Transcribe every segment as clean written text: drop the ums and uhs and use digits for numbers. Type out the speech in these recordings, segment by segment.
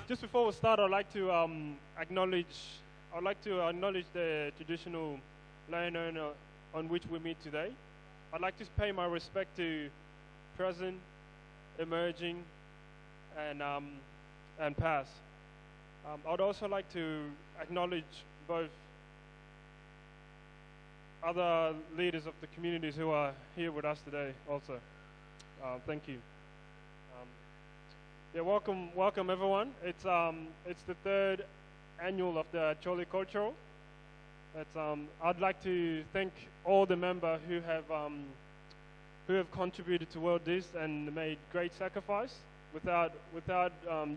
Just before we start, I'd like to acknowledge the traditional land owner on which we meet today. I'd like to pay my respect to present, emerging, and past. I'd also like to acknowledge both other leaders of the communities who are here with us today also. Thank you. Yeah, welcome everyone. It's the third annual of the Acholi Cultural. I'd like to thank all the members who have contributed toward this and made great sacrifice. Without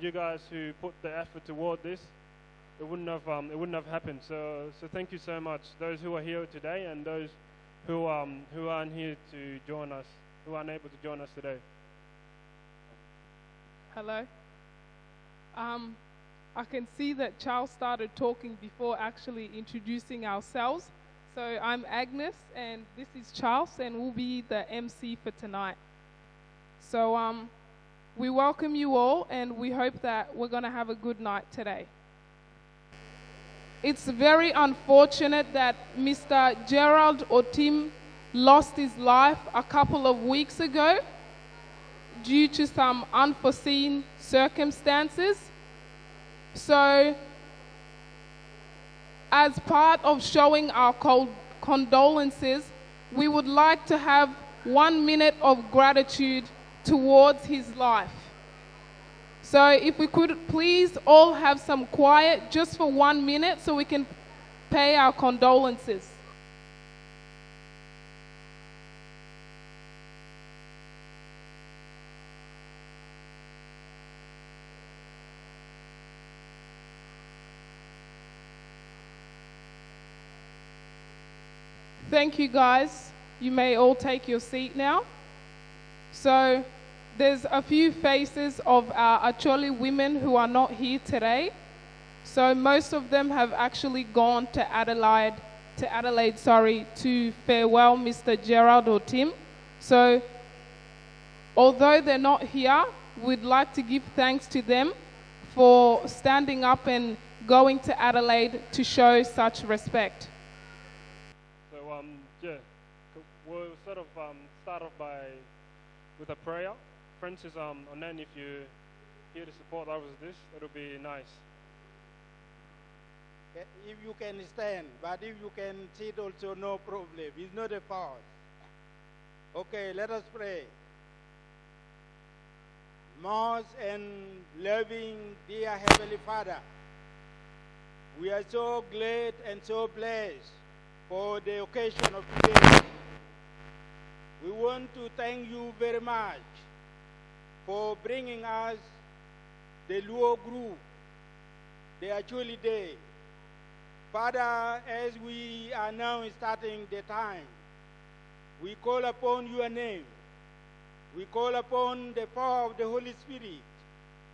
you guys who put the effort toward this, it wouldn't have happened. So thank you so much, those who are here today and those who aren't here to join us, who aren't able to join us today. Hello. I can see that Charles started talking before actually introducing ourselves. So I'm Agnes and this is Charles and we'll be the MC for tonight. So we welcome you all and we hope that we're going to have a good night today. It's very unfortunate that Mr. Gerald Otim lost his life a couple of weeks ago due to some unforeseen circumstances. So, as part of showing our condolences, we would like to have 1 minute of gratitude towards his life. So if we could please all have some quiet just for 1 minute so we can pay our condolences. Thank you, guys. You may all take your seat now. So there's a few faces of our Acholi women who are not here today. So most of them have actually gone to Adelaide, to farewell Mr. Gerald Otim. So although they're not here, we'd like to give thanks to them for standing up and going to Adelaide to show such respect. We'll sort of start off with a prayer. Francis, and then if you're here to support others with this, it'll be nice. if you can stand, but if you can sit also, no problem. It's not a force. Okay, let us pray. Most and loving, dear Heavenly Father, we are so glad and so blessed for the occasion of today. We want to thank you very much for bringing us the Luo group, the Acholi Day. Father, as we are now starting the time, we call upon your name. We call upon the power of the Holy Spirit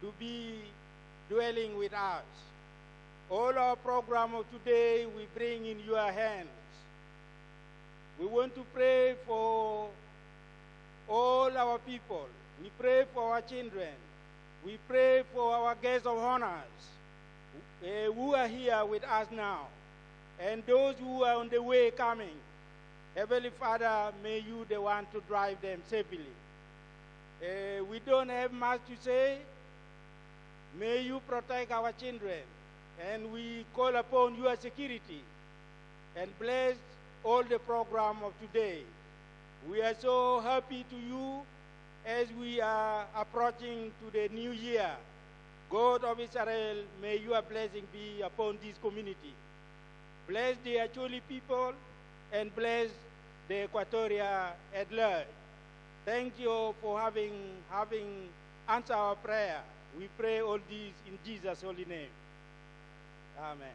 to be dwelling with us. All our program of today we bring in your hands. We want to pray for all our people. We pray for our children. We pray for our guests of honors who are here with us now, and those who are on the way coming. Heavenly Father, may you the one to drive them safely. We don't have much to say. May you protect our children, and we call upon your security and bless all the program of today. We are so happy to you as we are approaching to the new year. God of Israel, may your blessing be upon this community. Bless the Acholi people and bless the Equatoria at large. Thank you for having answered our prayer. We pray all this in Jesus' holy name. Amen.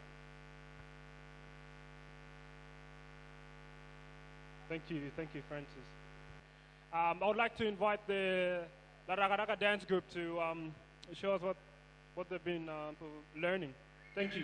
Thank you, Francis. I would like to invite the Raga dance group to show us what they've been learning. Thank you.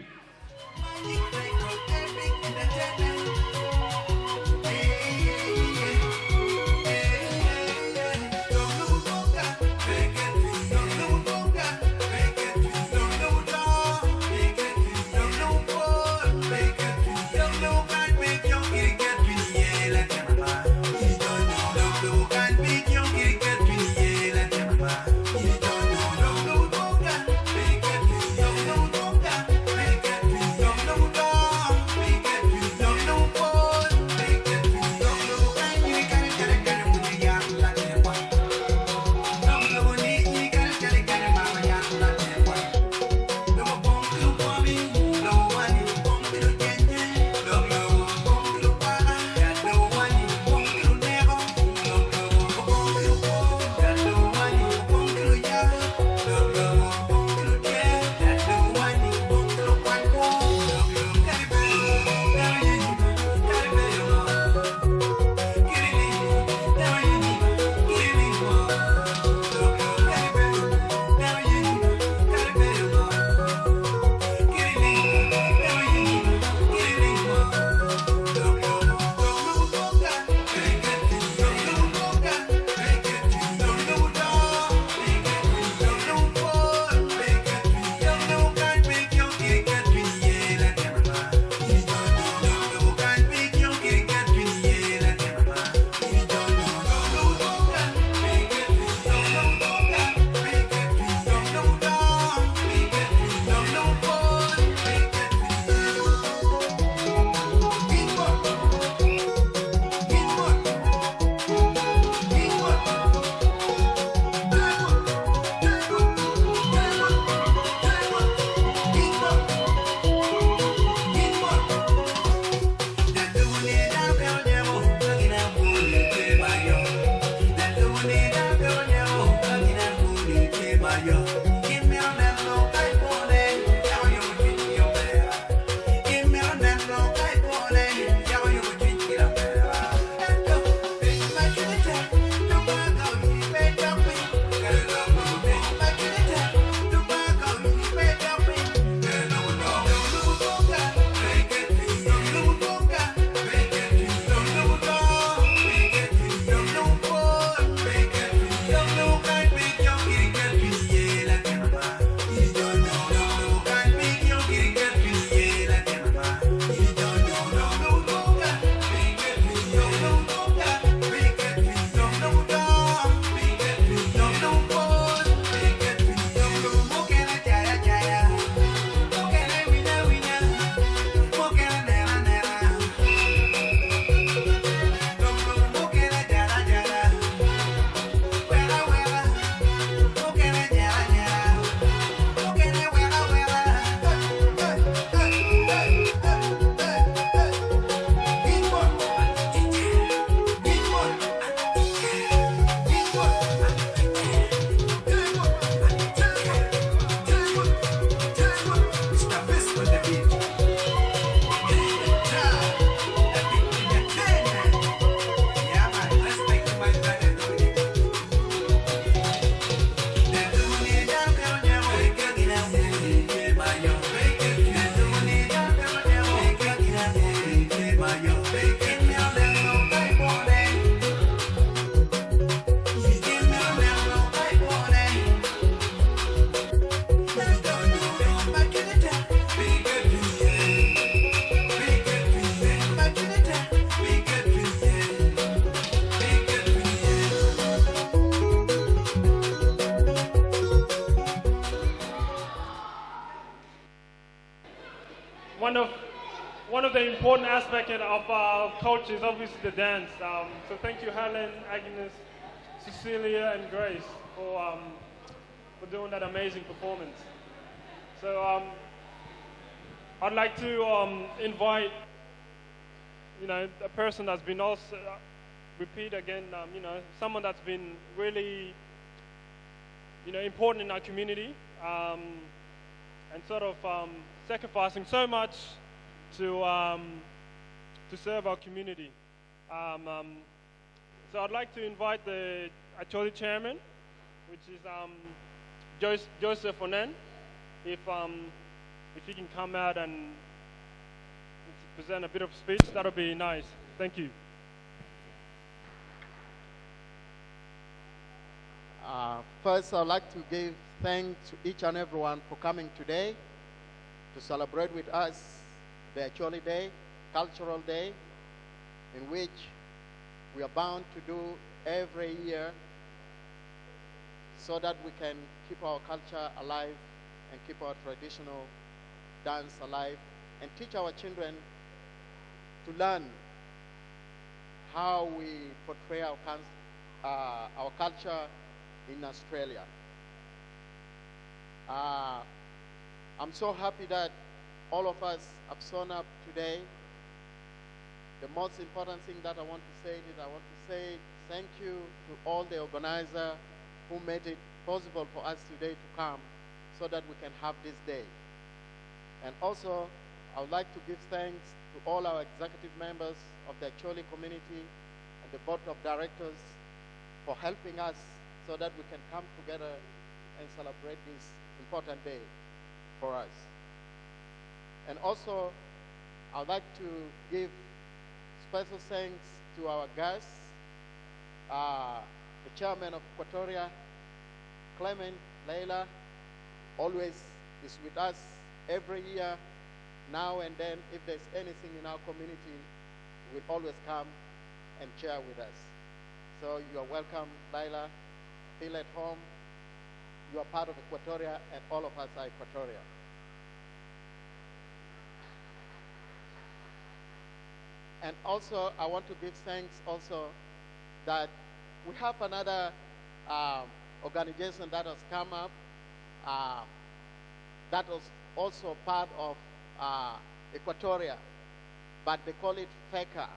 No one of the important aspects of our culture is obviously the dance. So thank you, Helen, Agnes, Cecilia, and Grace for doing that amazing performance. So I'd like to invite, a person that's been also, repeat again, someone that's been really, important in our community, and sort of sacrificing so much to serve our community. So I'd like to invite the Acholi chairman, which is Joseph Onen, if he can come out and present a bit of speech, that'll be nice. Thank you. First, I'd like to give thanks to each and everyone for coming today to celebrate with us the Acholi Day, Cultural Day, in which we are bound to do every year so that we can keep our culture alive and keep our traditional dance alive and teach our children to learn how we portray our culture in Australia. I'm so happy that all of us have shown up today. The most important thing that I want to say is I want to say thank you to all the organizers who made it possible for us today to come so that we can have this day. And also, I would like to give thanks to all our executive members of the Acholi community and the board of directors for helping us so that we can come together and celebrate this important day for us. And also, I would like to give special thanks to our guests, the chairman of Equatoria, Clement, Leila, always is with us every year. Now and then, if there's anything in our community, we'll always come and share with us. So you are welcome, Leila. Feel at home. You are part of Equatoria, and all of us are Equatoria. And also, I want to give thanks also that we have another organization that has come up that was also part of Equatoria, but they call it FECA.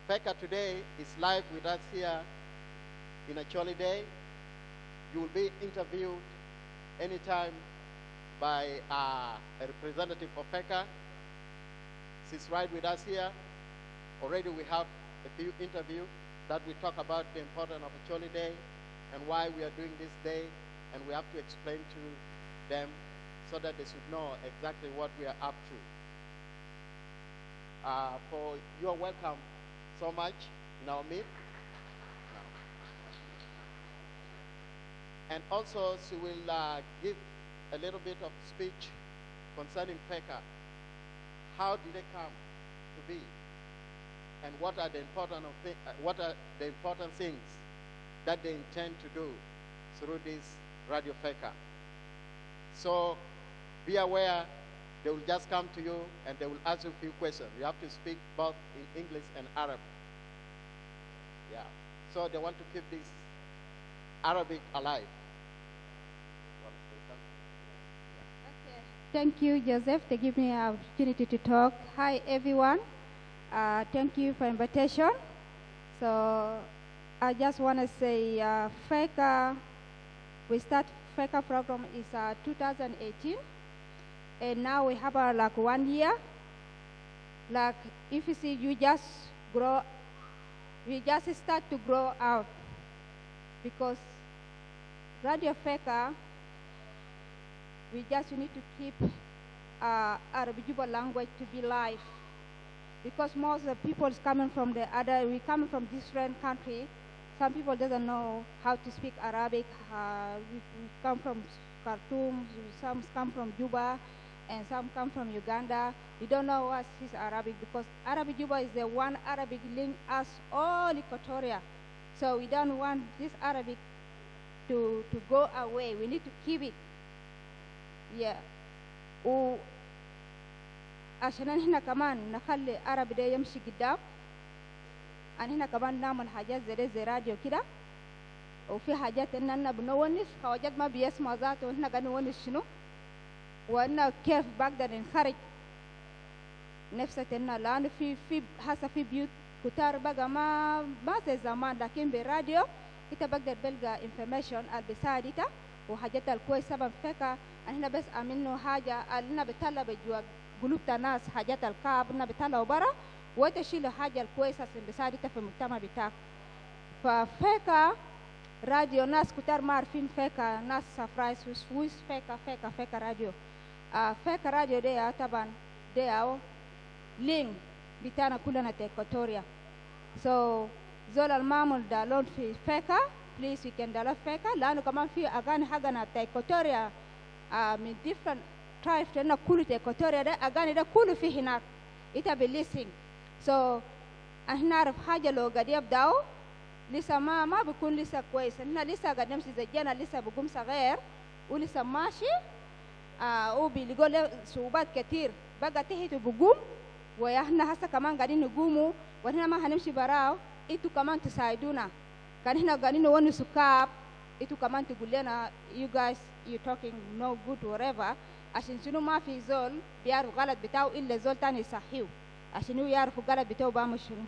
FECA today is live with us here in Acholi Day. You will be interviewed anytime by a representative of FECA. She's right with us here. Already we have a few interviews that we talk about the importance of Acholi Day and why we are doing this day, and we have to explain to them so that they should know exactly what we are up to. You are welcome so much in our meet. And also she will give a little bit of speech concerning FECA. How did they come to be? And what are the important things that they intend to do through this Radio FECA? So be aware, they will just come to you and they will ask you a few questions. You have to speak both in English and Arabic. Yeah. So they want to keep this Arabic alive. Okay. Thank you, Joseph, to give me an opportunity to talk. Hi, everyone. Thank you for invitation. So I just want to say FECA, we start FECA program is 2018. And now we have like 1 year. Like if you see, we just start to grow out because Radio FECA, we need to keep Arabic language to be live because most of the people is coming from we coming from different countries. Some people doesn't know how to speak Arabic. We come from Khartoum, some come from Juba, and some come from Uganda. We don't know what is Arabic because Arabic Juba is the one Arabic link us all Equatoria. So we don't want this Arabic to go away. We need to keep it. Yeah. عشان احنا كمان نخلي عربي ده يمشي قدام. ان احنا كمان نعمل حاجات زي راديو كده، وفي حاجات اننا بنونس حاجات ما بيسمع ذاته واحنا قاعدين نونس شنو، وان كيف بقدر نخرج نفسنا. لانه في هسه في بيوت كتار بقى ما زي زمان، لكن بالراديو انت بقدر بلقى انفورميشن اللي بيساعدك وحاجات الكويسه بنفكها. احنا بس عملنا حاجه اللي بتطلع بجوا قلوب الناس حاجات الكعب انها بتطلعوا برا، وتشيلوا حاجه الكويسه اللي بيساعدك في المجتمع بتاعك. ففكا راديو ناس كتار ما عارفين فكا، ناس سفرايز ويس فكا راديو. فكا راديو ده طبعا ده لين بتاعنا كلنا تيكوتوريا. So زول المعمول دالون في فكا بليز يمكن دالون فكا، لانه كمان في اغاني حقنا تيكوتوريا من different tribes تنا كله تيكوتوريا ده اغاني ده كله في هناك إتا بليسين. So احنا نعرف حاجه لو قاعد يبداوا لسه ما بيكون لسه كويس، احنا لسه قاعد نمشي زينا لسه بقوم صغير ولسه ماشي وبيلقوا له صعوبات كتير بقى تحت بقوم، واحنا هسه كمان قاعدين نقوموا واحنا ما هنمشي براو. انتوا كمان تساعدونا، كان احنا قاعدين نونس كاب، انتوا كمان تقول لنا you guys you talking no good whatever، عشان شنو ما في زول بيعرف غلط بتاعه الا زول تاني يصحيه عشان هو يعرف غلط بتاعه بعمل شنو.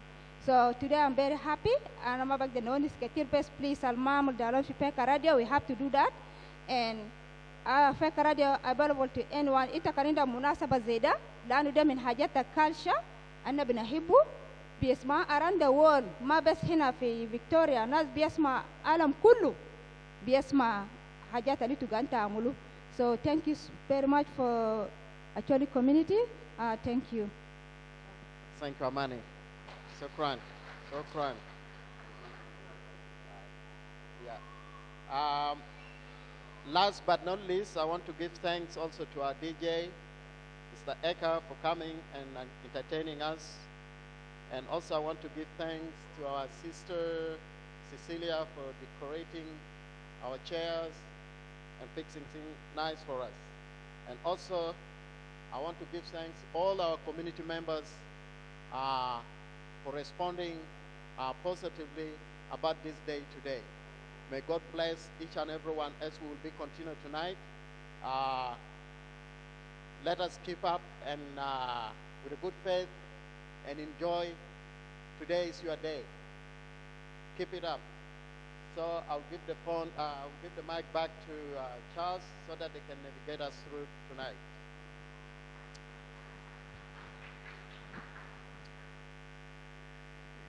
So today I'm very happy. أنا ما بقدر نونس كتير بس please المعمل دالون في فيكا راديو we have to do that. And فيكا راديو available to anyone. إنت كان عندك مناسبة زي ده لأنه ده من حاجات الكالشة أنا بنحبه، بيسمع around the world ما بس هنا في فيكتوريا، ناس بيسمع عالم كله بيسمع حاجات اللي تقان تعملوا. So thank you very much for Acholi community. Thank you. Thank you, Amani. Shukran. Yeah. Last but not least, I want to give thanks also to our DJ, Mr. Eka, for coming and entertaining us. And also I want to give thanks to our sister, Cecilia, for decorating our chairs and fixing things nice for us. And also, I want to give thanks to all our community members for responding positively about this day today. May God bless each and everyone as we will be continuing tonight. Let us keep up and with a good faith and enjoy. Today is your day. Keep it up. So I'll give the mic back to Charles so that they can navigate us through tonight.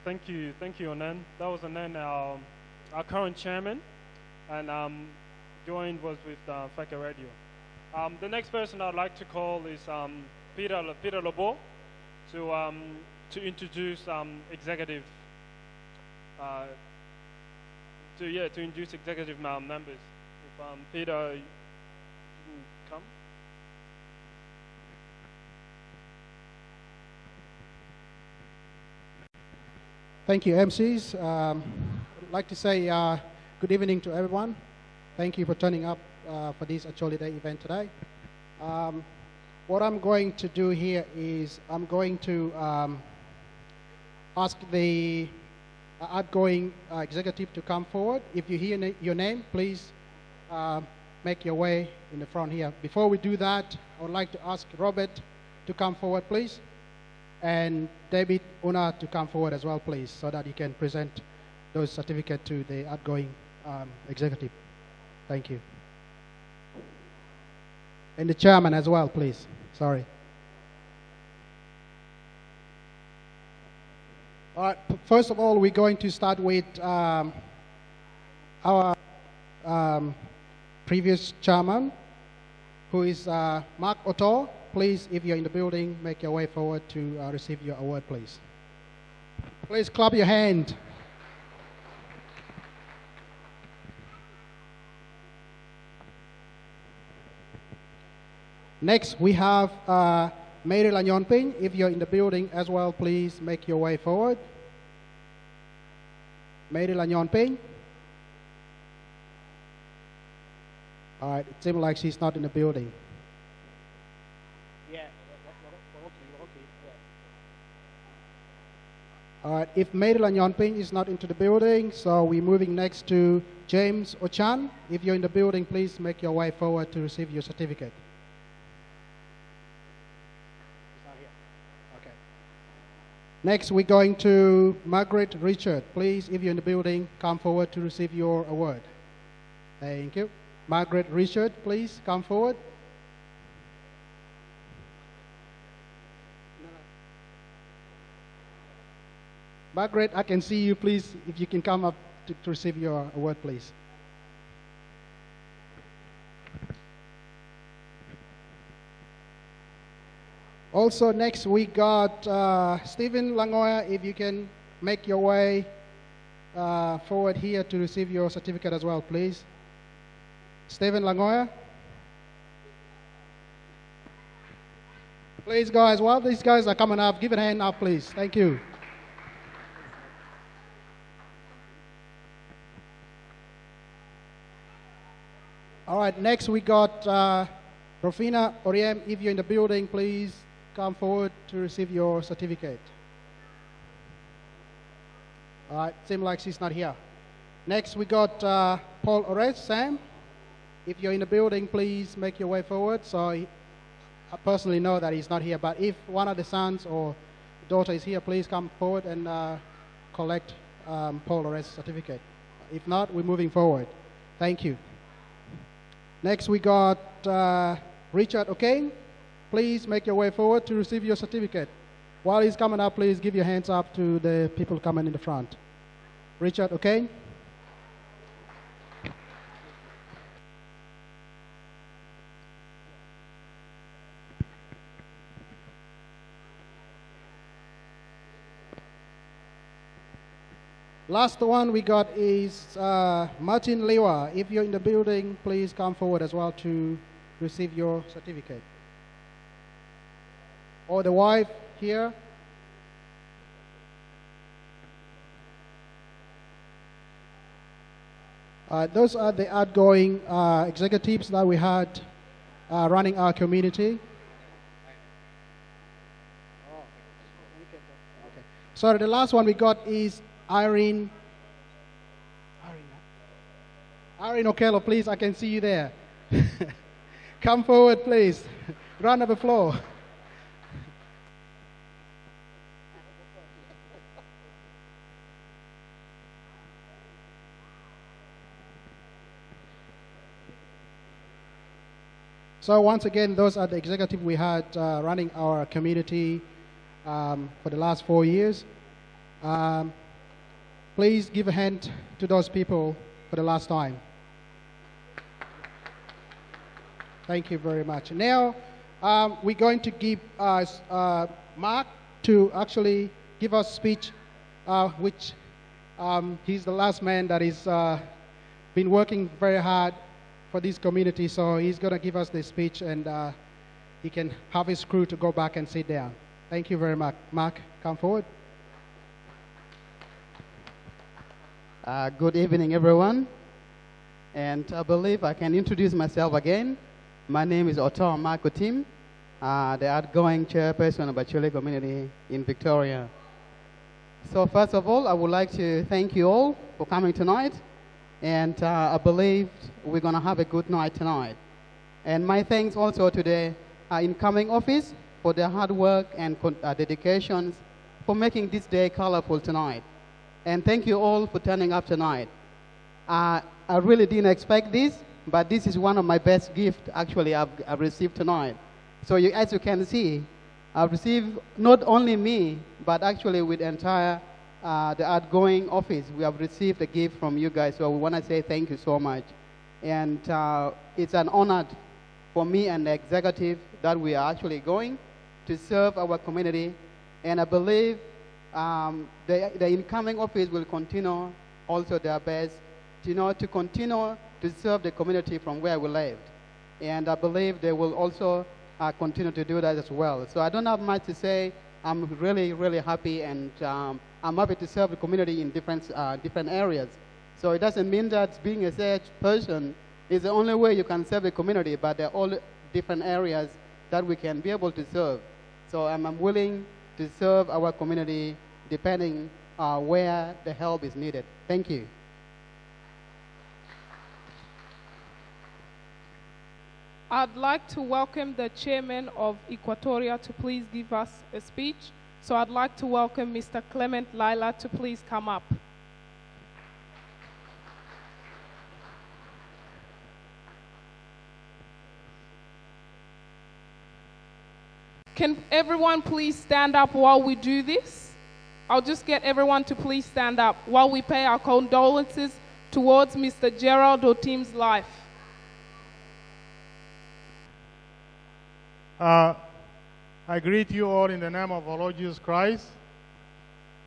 Thank you, Onan. That was Onan, our current chairman, and joined was with Feka Radio. The next person I'd like to call is Peter Lobo to introduce executive to introduce executive members. If Peter, you can come. Thank you, MCs. I'd like to say good evening to everyone. Thank you for turning up for this Acholi Day event today. What I'm going to do here is I'm going to ask the outgoing executive to come forward. If you hear your name, please make your way in the front here. Before we do that, I would like to ask Robert to come forward, please, and David Una to come forward as well, please, so that you can present those certificates to the outgoing executive. Thank you. And the chairman as well, please. Sorry. All right. First of all, we're going to start with our previous chairman, who is Mark Otto. Please, if you're in the building, make your way forward to receive your award, please. Please clap your hand. Next, we have Mary Lanyonping. If you're in the building as well, please make your way forward. Mary Lanyonping. All right, it seems like she's not in the building. Yeah. All right, if Maryland Yonping is not into the building, so we're moving next to James Ochan. If you're in the building, please make your way forward to receive your certificate. Okay. Next, we're going to Margaret Richard. Please, if you're in the building, come forward to receive your award. Thank you. Margaret Richard, please come forward. Margaret, I can see you, please, if you can come up to receive your award, please. Also, next we got Stephen Langoya, if you can make your way forward here to receive your certificate as well, please. Stephen Langoya. Please go as well. These guys are coming up. Give a hand up, please. Thank you. All right, next we got Rofina Oriem. If you're in the building, please come forward to receive your certificate. All right, seems like she's not here. Next we got Paul Ores. Sam, if you're in the building, please make your way forward. So I personally know that he's not here, but if one of the sons or daughter is here, please come forward and collect Paul Ores' certificate. If not, we're moving forward. Thank you. Next, we got Richard O'Kane. Please make your way forward to receive your certificate. While he's coming up, please give your hands up to the people coming in the front. Richard O'Kane. Last one we got is Martin Lewa. If you're in the building, please come forward as well to receive your certificate. Or the wife here. Those are the outgoing executives that we had running our community. Okay. Sorry, the last one we got is Irene Okello, please. I can see you there. Come forward, please. Round of applause. So once again, those are the executives we had running our community for the last 4 years. Please give a hand to those people for the last time. Thank you very much. Now, we're going to give Mark to actually give us a speech, which he's the last man that is been working very hard for this community, so he's going to give us the speech, and he can have his crew to go back and sit down. Thank you very much. Mark, come forward. Good evening, everyone. And I believe I can introduce myself again. My name is Otto Marco Tim, the outgoing chairperson of Acholi community in Victoria. So first of all, I would like to thank you all for coming tonight. And I believe we're going to have a good night tonight. And my thanks also to the incoming office for their hard work and dedications for making this day colorful tonight. And thank you all for turning up tonight. I really didn't expect this, but this is one of my best gifts actually I've received tonight. So as you can see, I've received not only me, but actually with entire the outgoing office, we have received a gift from you guys. So we want to say thank you so much. And it's an honor for me and the executive that we are actually going to serve our community. And I believe the incoming office will continue also their best, to continue to serve the community from where we lived. And I believe they will also continue to do that as well. So I don't have much to say. I'm really, really happy, and I'm happy to serve the community in different areas. So it doesn't mean that being a such person is the only way you can serve the community, but there are all different areas that we can be able to serve. So I'm willing to serve our community depending where the help is needed. Thank you. I'd like to welcome the chairman of Equatoria to please give us a speech. So I'd like to welcome Mr. Clement Lila to please come up. Can everyone please stand up while we do this? I'll just get everyone to please stand up while we pay our condolences towards Mr. Gerald Otim's life. I greet you all in the name of our Lord Jesus Christ.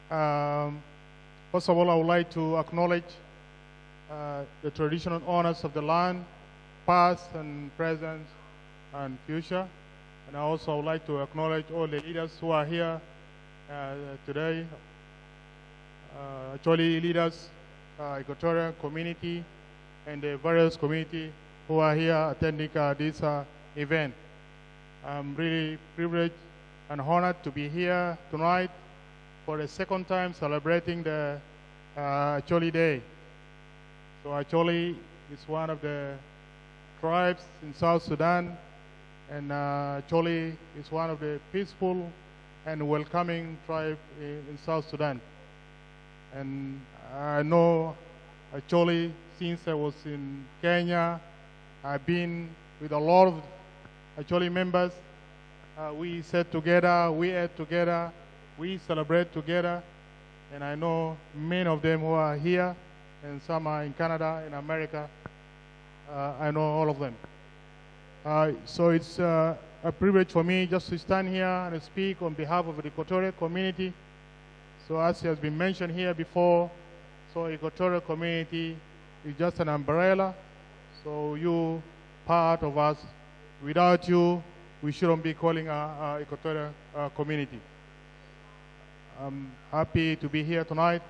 First of all, I would like to acknowledge the traditional owners of the land, past and present and future. And I also would like to acknowledge all the leaders who are here today, Acholi leaders, Equatorial community, and the various community who are here attending this event. I'm really privileged and honored to be here tonight for the second time celebrating the Acholi Day. So Acholi is one of the tribes in South Sudan, and Acholi is one of the peaceful and welcoming tribe in South Sudan. And I know Acholi since I was in Kenya. I've been with a lot of Acholi members. We sat together, we ate together, we celebrate together, and I know many of them who are here, and some are in Canada, in America. I know all of them. So it's a privilege for me just to stand here and speak on behalf of the Equatorial community. So as has been mentioned here before, so Equatorial community is just an umbrella. So you part of us. Without you, we shouldn't be calling our Equatorial community. I'm happy to be here tonight,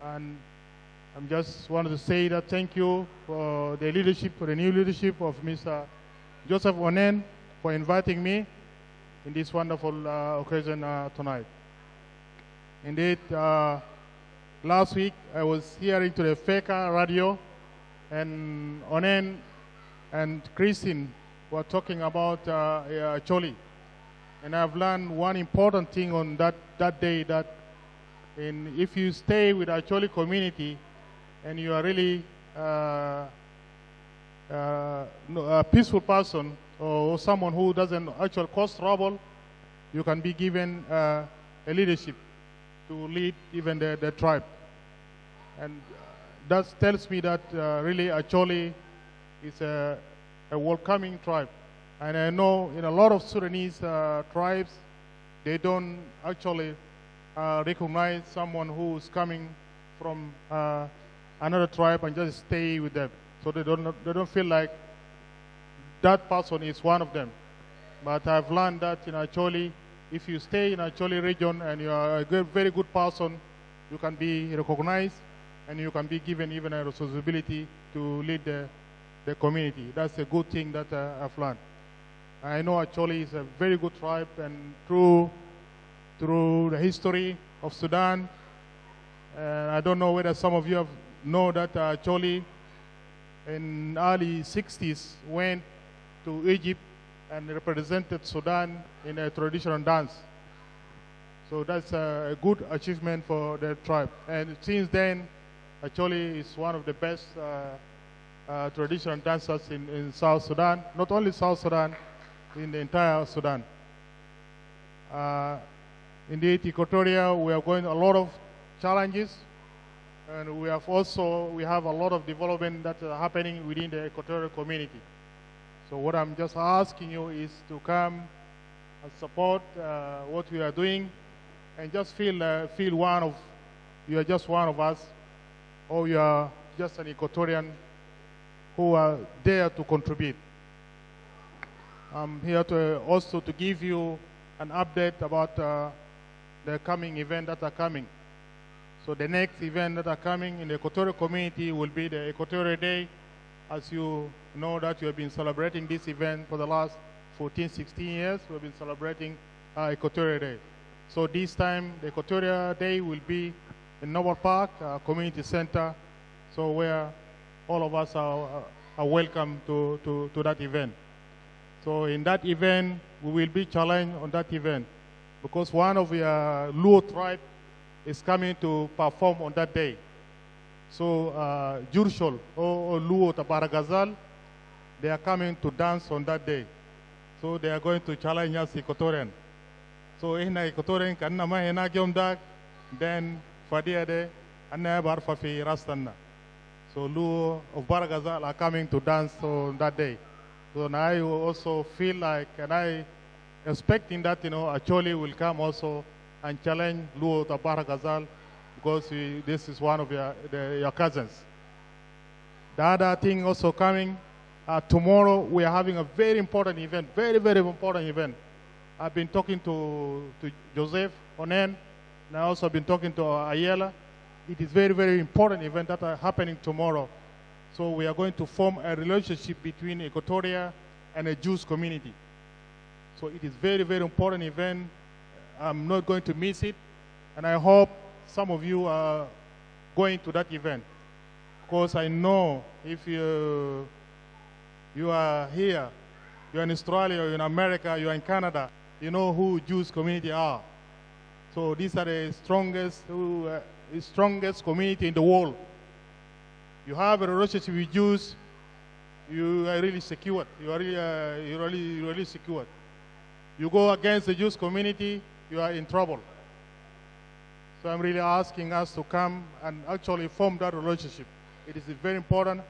and I'm just wanted to say that thank you for the leadership, for the new leadership of Mr. Joseph Onen for inviting me in this wonderful occasion tonight. Indeed, last week I was hearing to the FECA radio, and Onen and Christine were talking about Acholi. And I've learned one important thing on that day, that if you stay with Acholi community and you are really a peaceful person or someone who doesn't actually cause trouble, you can be given a leadership to lead even the tribe. And that tells me that really Acholi is a welcoming tribe. And I know in a lot of Sudanese tribes, they don't actually recognize someone who's coming from another tribe and just stay with them. So they don't feel like that person is one of them. But I've learned that in Acholi, if you stay in Acholi region and you are a very good person, you can be recognized and you can be given even a responsibility to lead the community. That's a good thing that I've learned. I know Acholi is a very good tribe, and through the history of Sudan, I don't know whether some of you know that Acholi in early 60s went to Egypt and represented Sudan in a traditional dance. So that's a good achievement for the tribe. And since then, Acholi is one of the best traditional dancers in South Sudan, not only South Sudan, in the entire Sudan. Indeed, Equatoria, we are going a lot of challenges, and we have a lot of development that are happening within the Equatorial community. So what I'm just asking you is to come and support what we are doing, and just feel you are just one of us, or you are just an Equatorian who are there to contribute. I'm here to also to give you an update about the coming events that are coming. So the next event that are coming in the Equatorial community will be the Equatorial Day. As you know that you have been celebrating this event for the last 14, 16 years. We've been celebrating Equatorial Day. So this time, the Equatorial Day will be in Noble Park Community Center, so where all of us are welcome to that event. So in that event, we will be challenged on that event because one of the Luo tribe is coming to perform on that day. So Jurshol or Luo Tabaragazal, they are coming to dance on that day. So they are going to challenge us Equatorian. So in Equatorian kanna mahena gyomdag, then fadiade anna bar fafi rastanna. So Luo of Baragazal are coming to dance on that day. So now I also feel like, and I expecting that, Acholi will come also and challenge Luo of Baragazal because this is one of your cousins. The other thing also coming, tomorrow we are having a very important event, very, very important event. I've been talking to Joseph Onen, and I also been talking to Ayala. It is very, very important event that are happening tomorrow. So we are going to form a relationship between Equatoria and a Jewish community. So it is very, very important event. I'm not going to miss it. And I hope some of you are going to that event. Because I know if you are here, you're in Australia, you're in America, you're in Canada, you know who Jewish community are. So these are the strongest community in the world. You have a relationship with Jews, you are really secured. You are really secured. You go against the Jewish community, you are in trouble. So I'm really asking us to come and actually form that relationship. It is very important,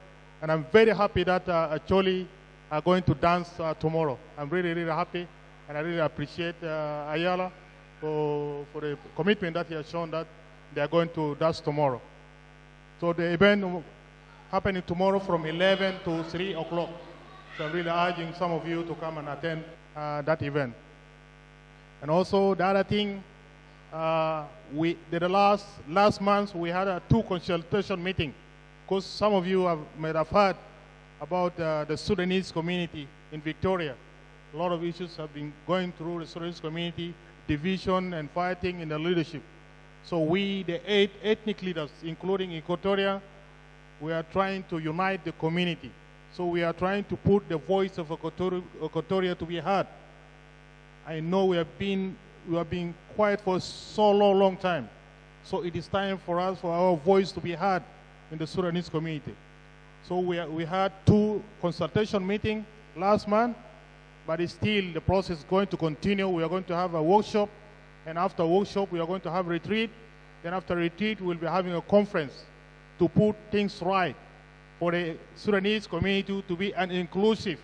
and I'm very happy that Acholi are going to dance tomorrow. I'm really, really happy, and I really appreciate Ayala for the commitment that he has shown that they are going to dance tomorrow. So the event happening tomorrow from 11 to 3 o'clock. So I'm really urging some of you to come and attend that event. And also the other thing, last month we had a 2 consultation meeting, because some of you might have heard about the Sudanese community in Victoria. A lot of issues have been going through the Sudanese community, division and fighting in the leadership. So we, the 8 ethnic leaders, including Equatoria, we are trying to unite the community. So we are trying to put the voice of Equatoria to be heard. I know we have been quiet for so long time. So it is time for us, for our voice to be heard in the Sudanese community. So we had 2 consultation meetings last month, but it's still the process is going to continue. We are going to have a workshop, and after workshop we are going to have retreat. Then after retreat we'll be having a conference to put things right for the Sudanese community to be an inclusive,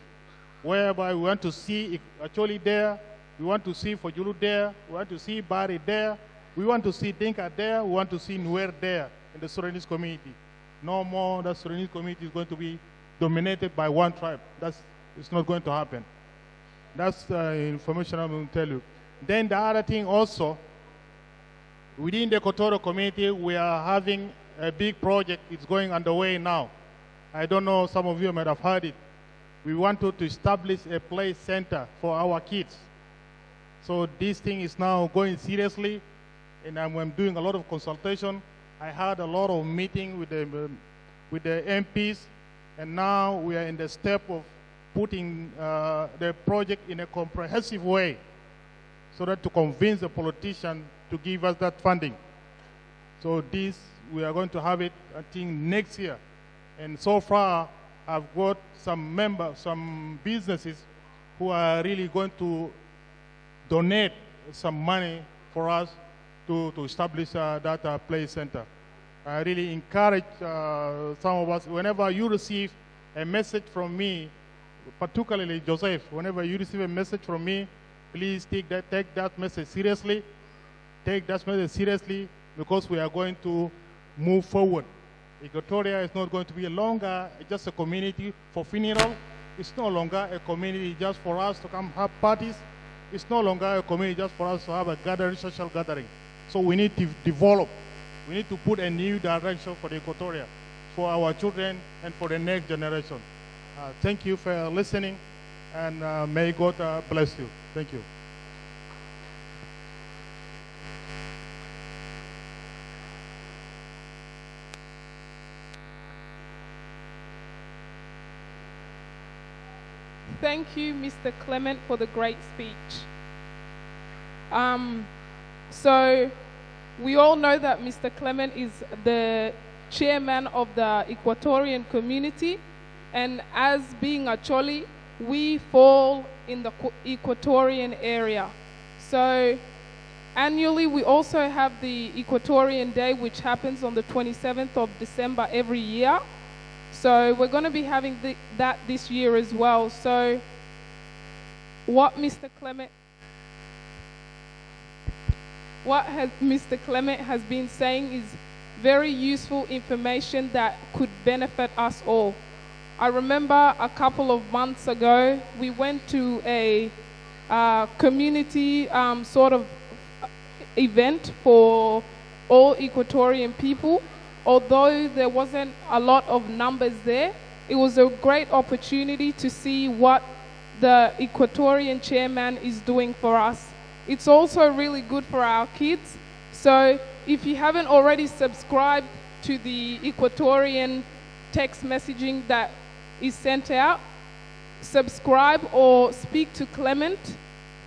whereby we want to see Acholi there, we want to see Fojulu there, we want to see Bari there, we want to see Dinka there, we want to see Nuer there in the Sudanese community. No more the Sudanese community is going to be dominated by one tribe. It's not going to happen. That's information I'm going to tell you. Then the other thing also, within the Equatorial community, we are having a big project. It's going underway now. I don't know, some of you might have heard it. We wanted to establish a play center for our kids. So this thing is now going seriously, and I'm doing a lot of consultation. I had a lot of meeting with the MPs, and now we are in the step of putting the project in a comprehensive way so that to convince the politician to give us that funding. So this, we are going to have it, I think, next year. And so far, I've got some members, some businesses who are really going to donate some money for us to establish that play center. I really encourage some of us, whenever you receive a message from me, particularly Joseph, whenever you receive a message from me, please take that message seriously. Take that message seriously, because we are going to move forward. Equatoria is not going to be longer just a community for funeral. It's no longer a community just for us to come have parties. It's no longer a community just for us to have a gathering, social gathering. So we need to develop. We need to put a new direction for the Equatoria, for our children and for the next generation. Thank you for listening, and may God bless you. Thank you. thank you, Mr. Clement, for the great speech. So we all know that Mr. Clement is the chairman of the Equatorian community, and as being Acholi, we fall in the Equatorian area. So annually, we also have the Equatorian Day, which happens on the 27th of December every year. So we're going to be having that this year as well. So what Mr. Clement has been saying is very useful information that could benefit us all. I remember a couple of months ago, we went to a community sort of event for all Equatorian people. Although there wasn't a lot of numbers there, it was a great opportunity to see what the Equatorian chairman is doing for us. It's also really good for our kids. So if you haven't already subscribed to the Equatorian text messaging that is sent out, subscribe or speak to Clement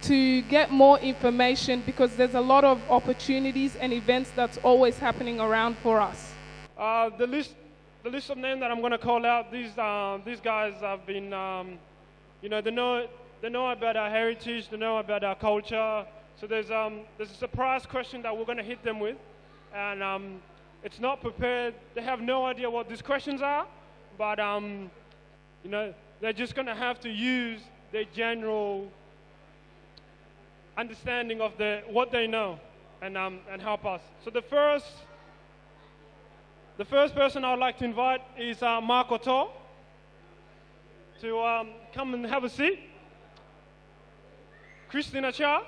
to get more information, because there's a lot of opportunities and events that's always happening around for us. The list of names that I'm going to call out, these guys have been, they know about our heritage, they know about our culture. So there's a surprise question that we're going to hit them with, and it's not prepared. They have no idea what these questions are, but they're just going to have to use their general understanding of what they know and help us. So the first person I would like to invite is Mark Otto to come and have a seat. Christina Cha,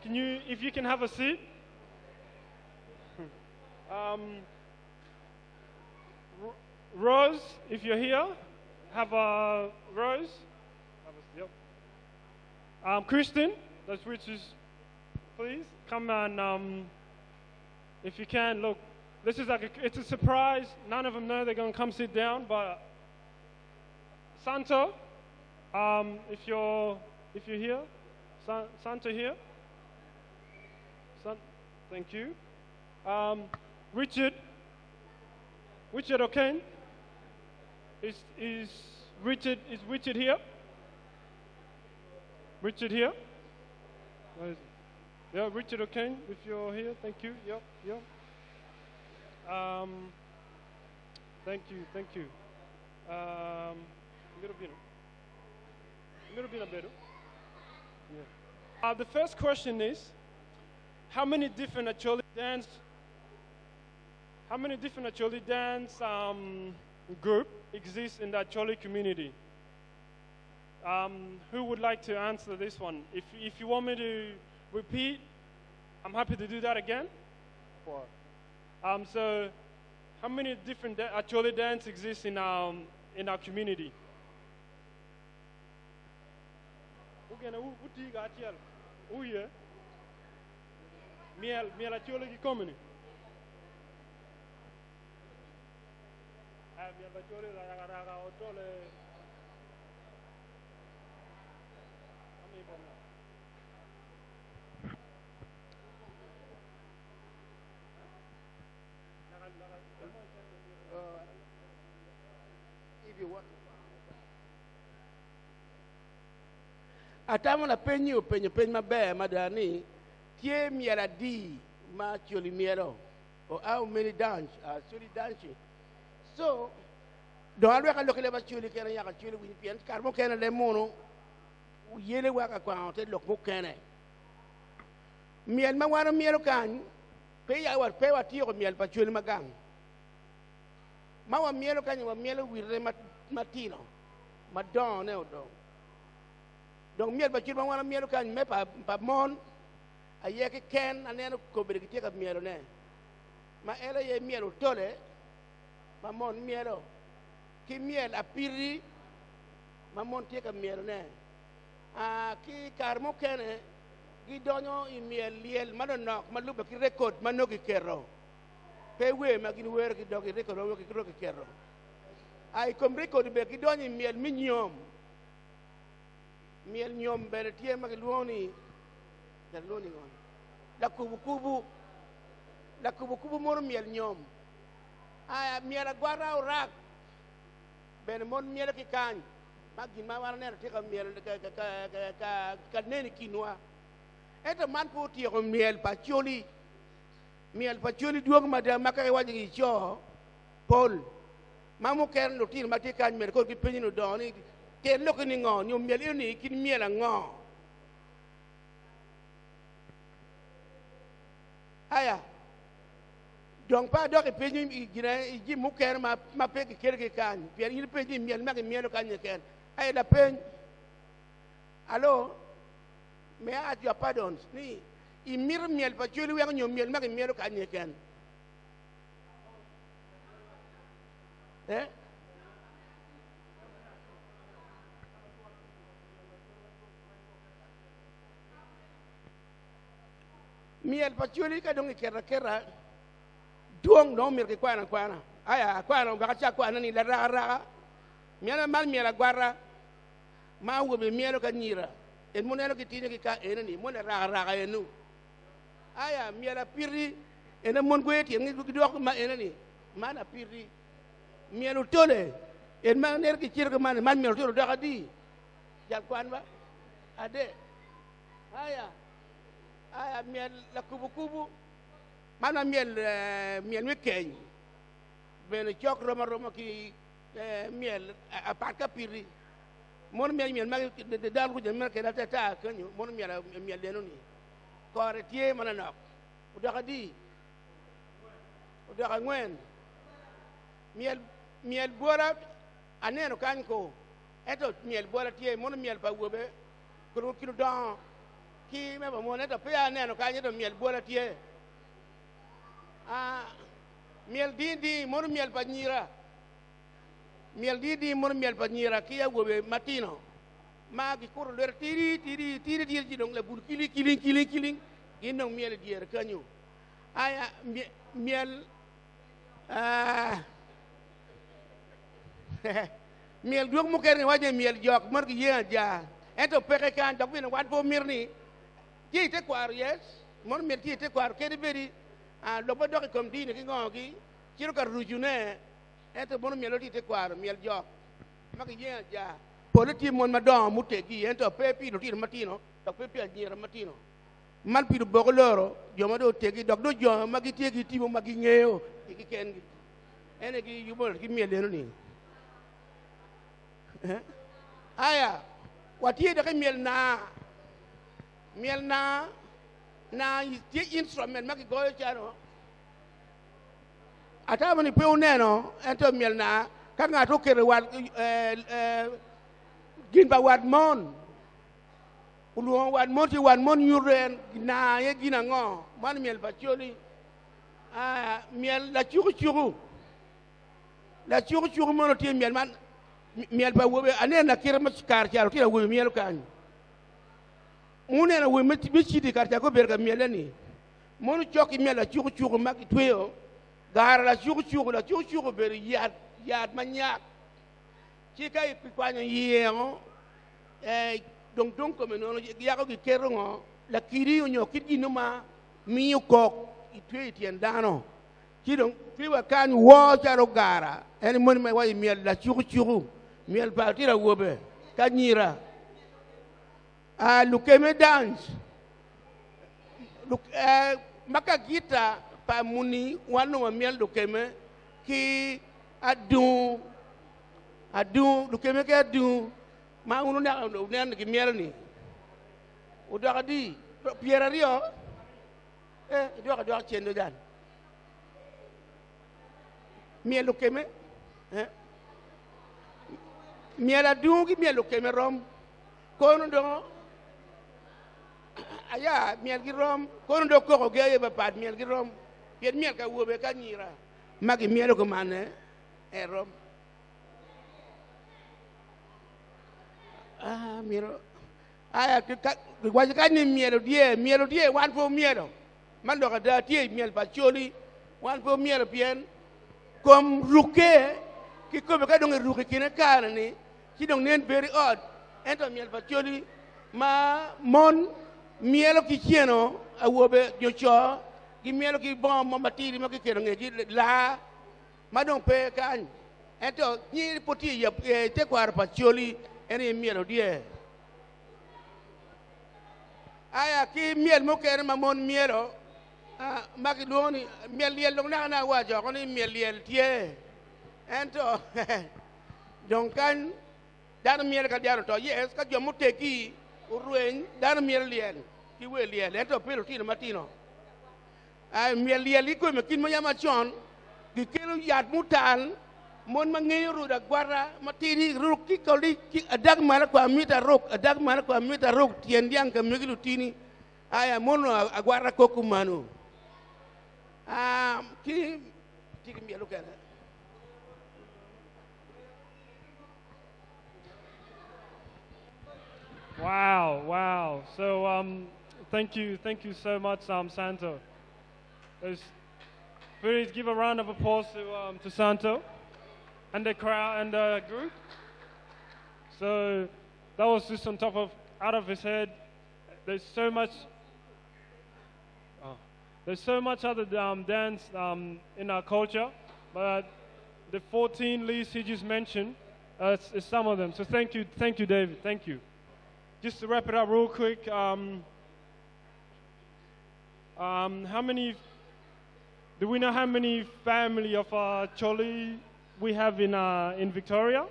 if you can have a seat. Rose, if you're here, have a Rose. Yep. Kristen, that's Rich's. Please come and if you can, look. This is it's a surprise. None of them know they're going to come sit down, but Santo, if you're here, Santo here. Thank you. Richard O'Kane. Is Richard here? Richard here? Yeah, Richard O'Kane, if you're here, thank you. Yep. Thank you. A little bit better. Yeah. The first question is, how many different Acholi dance group exist in the Acholi community? Who would like to answer this one? If you want me to repeat, I'm happy to do that again. So, how many different Acholi dance exist in our community? Who here? Miel Acholi ki komuni. Miel Acholi raga otole. If you want. Atamu na penyu mabe madani tie miera di ma choli miero or how many dance choli dancing. So don't alwe ka lokele ba choli kena ya ka choli wi pian karmo kena le mono yele wa ka kwa te lok mo kena miel ma wana mielo kan pe wa tio miel pa choli magang ma wa mielo kan wa mielo wirre matino madon ne odo. Donc miel ba chuli ma wana mielo kan me pa mon ayeke ken aneno ko be ki ka mielo ne ma ele ye mielo tole ma mon mielo ki miel apiri ma mon tie ka mielo ne ki karmo kene gi donyo i miel liel ma no ma luba ki record ma no ki kero pe we ma ki wer ki dogi record wo ki ro ki kero ai kom record be ki donyo miel minyom miel nyom bere tie ma luoni da luoni ngon la kubu mor miel nyom aya miel gwara orak ben mon miel ki kan magin ma wana ne te ka miel ka neni kinwa eta man po tie ko miel Acholi duog ma da makare waji cho Paul mamu ker no tin mati kan mer ko ki penyi no doni ke lo ni ngo nyom miel ni kin miel ngo aya donc pas do ke penyi gira ji mu ker ma pe ki ker ke kan pier ni penyi miel ma ke miel kan ne ken aya da pen allo mais a tu pardon ni i mir miel Acholi wer nyom miel ma ke miel kan ne ken miel Acholi ka dong kera duong no mir ke kwana aya kwana ba cha kwana ni la ra miel mal miel gwara ma wo be miel ka nyira en monelo ki tine ki ka en ni mon ra enu aya miel piri en mon go yeti ngi du do ma en ni mana piri mielu tole en ma ner ki cirga man mielu tole daga di jal kwan ba ade aya miel la kubu mana miel weekend ben chok roma ki miel apaka piri mon miel ma de dal ko jemel ke data ta kanyo mon miel denu ni ko retie mana nok daga di daga ngwen miel bora aneno kan ko eto miel bora tie mon miel pa wobe ko kilo dan ki me ba mon eto pe aneno kan eto miel bora tie miel di mon miel pa nyira mon miel pa nyira ki ya wobe matino ma ki ko le tiri ji dong le bul kiling ginong miel dier kanyo aya miel miel duog mu ker ni waje miel jok mar ki ye ja eto peke kan dok bin wan po mirni ki te kwar yes mon miel ki te kwar ke beri lo bo dok kom dine ki ngogi kiro ka rujune eto mon miel ti te kwar miel jok ma ki ye ja politi mon ma don mu te ki eto pepi do ti matino dok pepi ajira matino man pi do bogoloro joma do te ki dok do joma ma ki te ki timo ma ki ngeo ki ken gi ene ki yubol ki miel denu ni aya watie da miel na ti instrument ma ki goyo chano ata mani pe uneno ento miel na ka ngato kere wad gin ba wad mon uluon wad mon ti wad mon yuren na ye gina ngo man miel Acholi miel la churu mo ti miel man miel ba wobe anena kira ma kar charo kira wobe miel kan unena wobe mi chidi kar chako berga miel ni monu choki miel la churu ma ki tweo gara la churu ber yad manyak ki kai pi kwanya yeno dong ko menono ya ko ki kero ngo la kiri onyo kidi numa mi ko itwe tiendano kidong fiwa kan wo charo gara en mon me way miel la churu miel partira wobe kanyira lukeme dance maka gita pa muni wanu wa miel lukeme ki adu lukeme ke adu ma unu na ki miel ni udaga di piera rio do chendo dan miel lukeme miel adu ki miel lukeme rom kono do aya miel gi rom kono do ko ge ba pat miel gi rom yen miel ka wobe ka nyira magi miel ko mane rom miel aya ka waji ka ni miel die wan fo miel man do ka da tie miel Acholi wan fo miel pien comme ruke ki ko be ka dong ruke kine kana ni ki dong nen very odd ento miel Acholi ma mon mielo ki chieno awobe nyocho gi mielo ki bom matiri ma ki kero ngeji la ma don pe kan eto ni poti ya te kwar pa choli ene mielo die aya ki miel mo kere ma mon mielo ma ki doni miel liel long na wa jo ko ni miel liel tie ento don kan dan miel ka diaro to yes ka jo mo teki uruen dan miel liel ki we liel ento pelo tino matino ay miel liel ko me kin mo yama chon ki kelo yat mutal mon ma ngeyo ru da gwara matiri ruk ki ko li ki adag mala kwa mita ruk tien diang ka migilu tini aya mono agwara koku manu ki tiki mielu kana Wow. So thank you so much, Santo. Please give a round of applause to Santo and the crowd and the group. So that was just on top of out of his head. There's so much other dance in our culture, but the 14 lists he just mentioned is some of them. So thank you, David. Thank you. Just to wrap it up real quick, how many? Do we know how many family of Acholi we have in Victoria?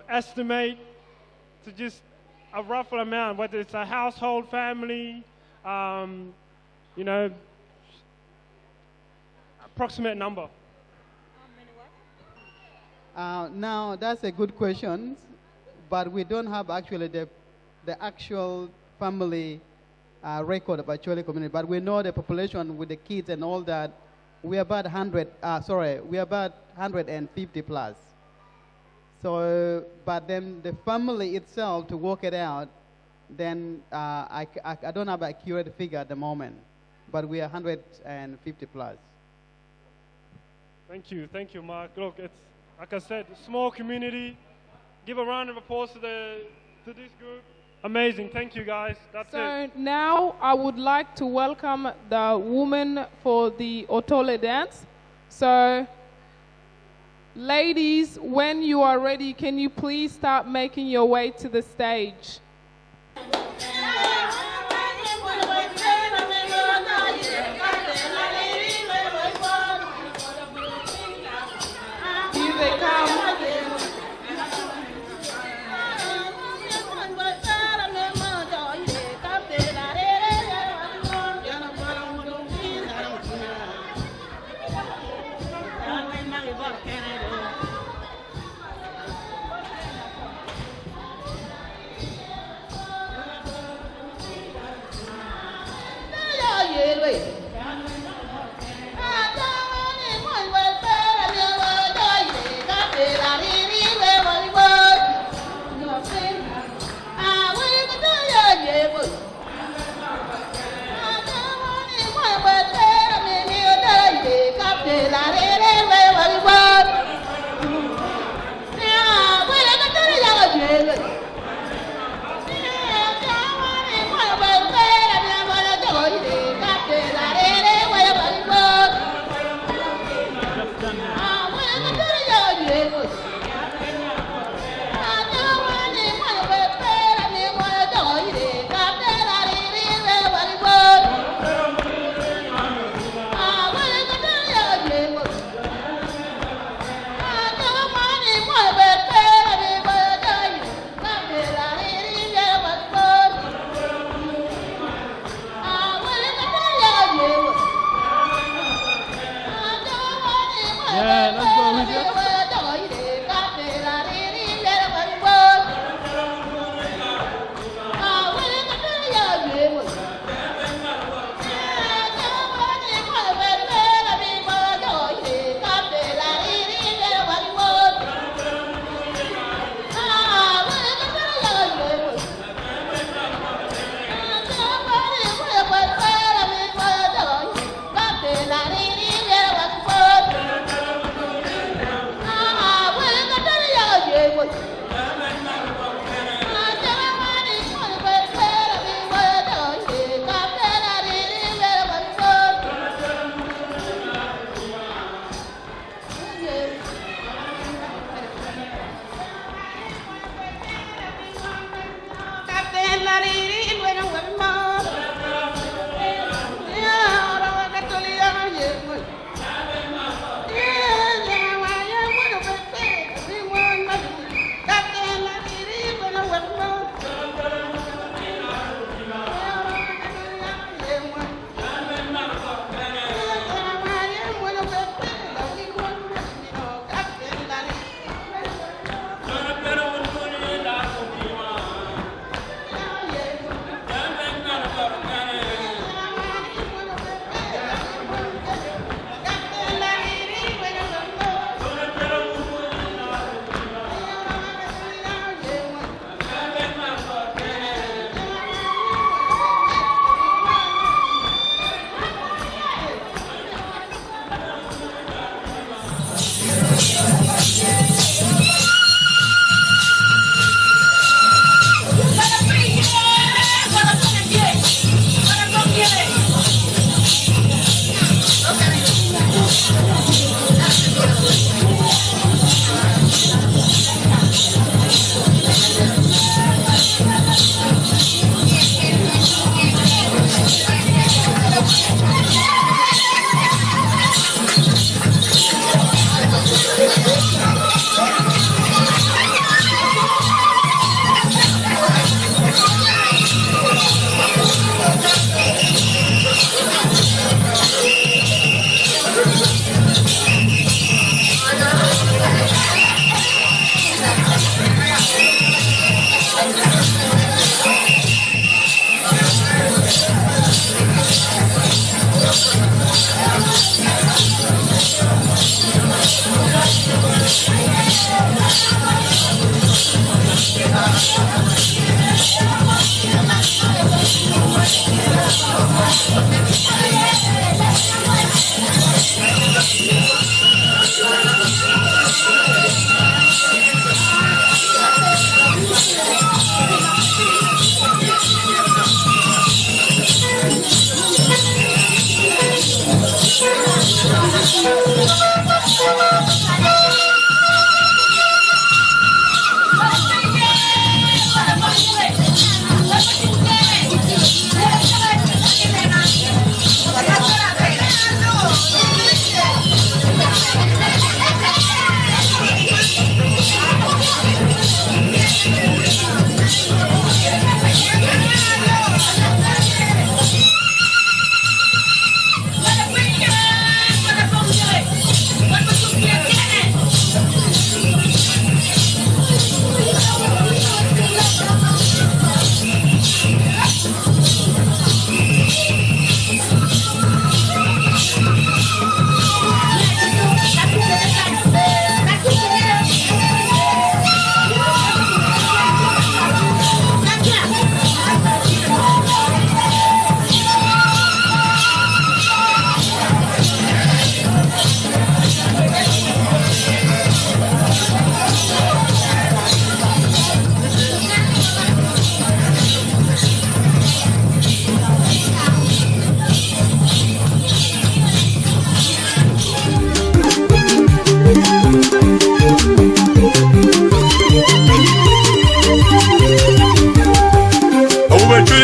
Estimate to just a rough amount, whether it's a household family, approximate number. Now, that's a good question, but we don't have actually the actual family record of Acholi community, but we know the population with the kids and all that. We are about 150 plus. So, but then the family itself, to work it out, then I don't have an accurate figure at the moment, but we are 150 plus. Thank you, Mark. Look, it's like I said, a small community. Give a round of applause to this group. Amazing, thank you guys. That's it. So now I would like to welcome the women for the Otole dance. So ladies, when you are ready, can you please start making your way to the stage? Here they come.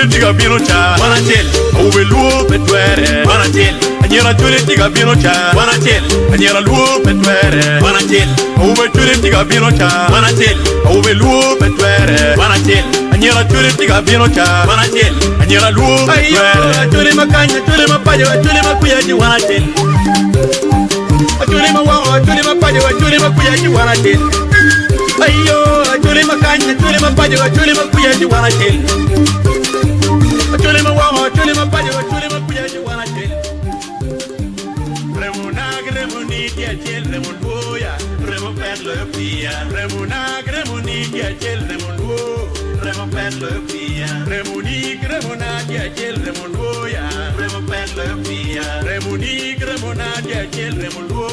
Tiga bino cha wanatel owe luo petwere wanatel anyera chule tiga bino cha wanatel anyera luo petwere wanatel owe chule tiga bino cha wanatel owe luo petwere wanatel anyera chule tiga bino cha wanatel anyera luo petwere chule makanya chule mapaje chule makuyaji wanatel chule mawawa chule mapaje chule makuyaji wanatel ayo chule makanya chule mapaje chule makuyaji wanatel Acholi mawawa, acholi mapaje, acholi makuyaji wanatel. Remunag, remunigi, achel, remunduya, remupedlo pia. Remunag, remunigi, achel, remundu, remupedlo pia. Remunig, remunagi, achel, remunduya, remupedlo pia. Remunig, remunagi, achel, remundu,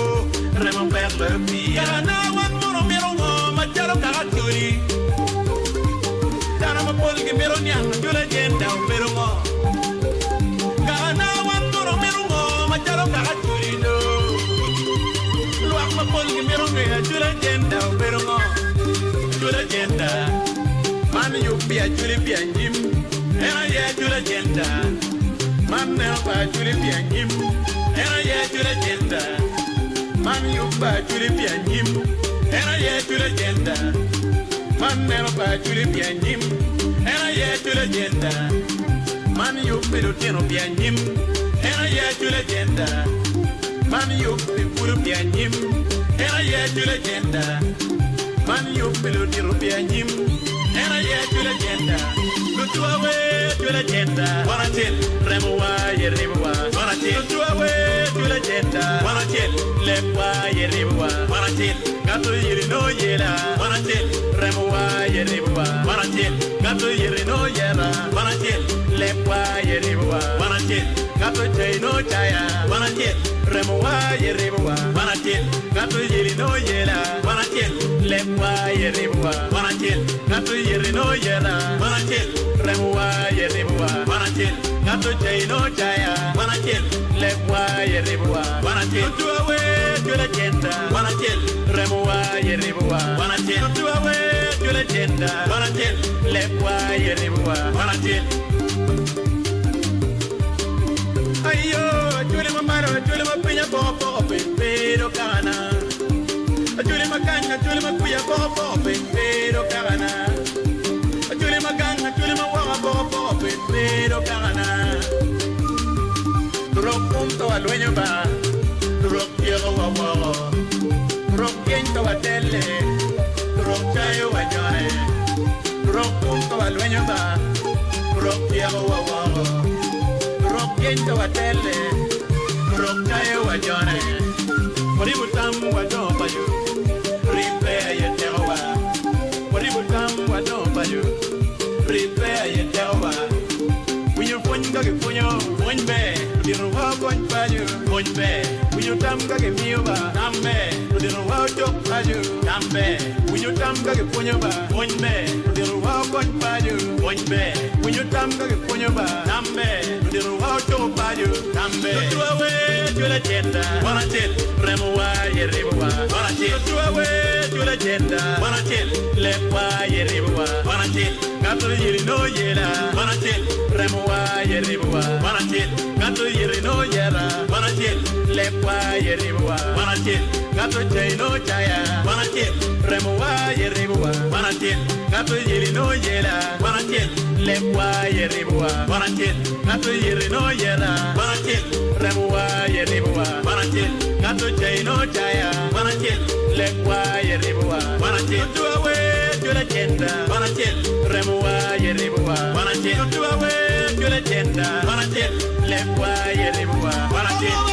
remupedlo pia. Kana wan moro mero ngo, macharo kakachuri. Kana mapolgi mero nyang, jula jenda mero ngo. Kana wan moro mero ngo, macharo kakachuri do. Luak mapolgi mero ngo, jula jenda mero ngo. Jula jenda, man yupia juli pianjim. Ena ye jula jenda, man nelpa juli pianjim. Ena ye jula jenda, man yupa juli pianjim. Ena ye jula jenda. Man never buy to pianim, and I yet to legenda. Man, you pay to pianim, and I yet to legenda. Man, you pay to pianim, and I yet to legenda. Man, you pay to pianim, and I yet to legenda. Look away to legenda. Wanna tell Remoa, Yeremoa. Wanna tell to away to legenda. Wanna tell Lepa, Yeremoa. Wanna tell Gato Yerino Yela. Wanna tell Remoa, Yeremoa. Wanna tell Gato Yerino Yela. Wanna tell Lepa, Yeremoa. Wanna tell Gato Jaino Jaya. Wanna tell Remoa, Yeremoa. Wanna tell Gato Yerino Yela. Wanna tell Lepa, Yeremoa. Wanna tell Gato Yerino Yela. Wanna tell Remoa, Yeremoa. Wanna tell Gato Jaino Jaya. Wanna tell Lepa, Yeremoa. Wanna tell to away to legenda. Wanna tell Remoa, Yeremoa. Wanna tell to away to legenda. Wanna tell Lepa, Yeremoa. Wanna tell ayo, chule mamaro, chule mapinya popo, pero kana. Chule makanya, chule makuya popo, pero kana. Chule maganga, chule mawawa popo, pero kana. Rock punto al dueño ba, rock quiero guaguago, rock quinto a tele, rock chayo a llore, rock punto al dueño ba, rock quiero guaguago, rock quinto a tele, rock chayo a llore, por ibutam guayo payu, payo. Prepare your tower. When you point point bear, you know how point payo, point bear. When you tam get me over, tam bear, you know how chop payo, tam bear. When you tam get point bear, you know how point payo, point bear. When you tam get tam bear, you know how chop payo, tam bear. To away to the agenda, wanna tell, Remoa, Yerewa, wanna tell, to away to the agenda, wanna tell, Lepa, Yerewa, wanna tell, Gato Yerino Yera, wanna tell, Remoa, Yerewa, wanna tell, Gato Yerino Yera, wanna tell, Lepa, Yerewa, wanna tell, Gato Jaino Jaya, wanna tell, Remoa, Yerewa, wanna tell, Gato Yerino Yera, wanna tell, Lepa, Yerewa, wanna tell, Gato Yerino Yera, wanna tell, Remoa, Yerewa, wanna tell, Gato Jaino Jaya, wanna tell, Lepa, Yerewa, wanna tell, to away to the agenda, wanna tell, Remoa, Yerewa, wanna tell, to away to the agenda, wanna tell, Lepa, Yerewa, wanna tell.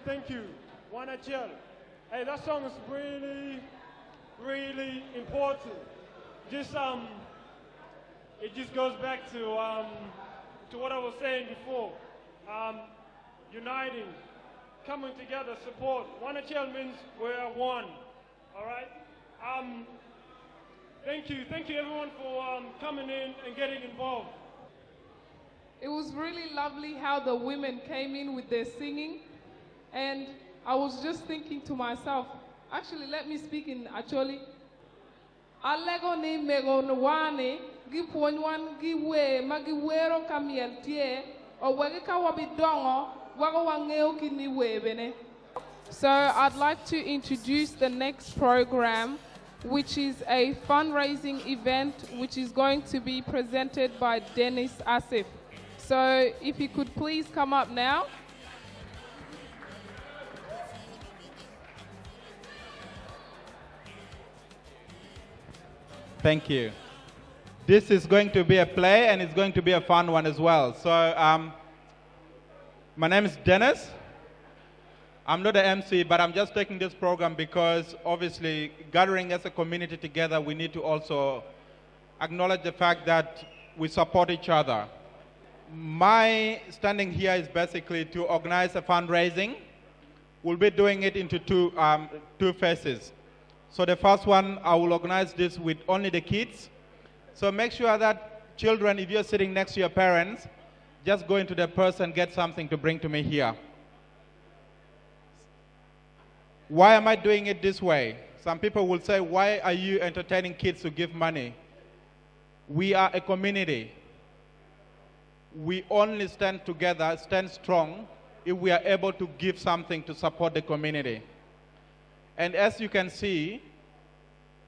Thank you. Wanna chill. Hey, that song is really important. It just goes back to what I was saying before. Uniting, coming together, support. Wanna chill means we're one. All right. Thank you everyone for coming in and getting involved. It was really lovely how the women came in with their singing. And I was just thinking to myself, actually, let me speak in Acholi. Alego ni mego nwane gi ponwan gi we magi wero kamiel tie o wege ka wabidongo wago wangeo kini we bene. So I'd like to introduce the next program, which is a fundraising event which is going to be presented by Dennis Asif. So if you could please come up now. Thank you. This is going to be a play, and it's going to be a fun one as well. So my name is Dennis. I'm not the MC, but I'm just taking this program because obviously gathering as a community together, we need to also acknowledge the fact that we support each other. My standing here is basically to organize a fundraising. We'll be doing it into two phases. So the first one, I will organize this with only the kids. So make sure that children, if you're sitting next to your parents, just go into the purse and get something to bring to me here. Why am I doing it this way? Some people will say, why are you entertaining kids to give money? We are a community. We only stand together, stand strong, if we are able to give something to support the community. And as you can see,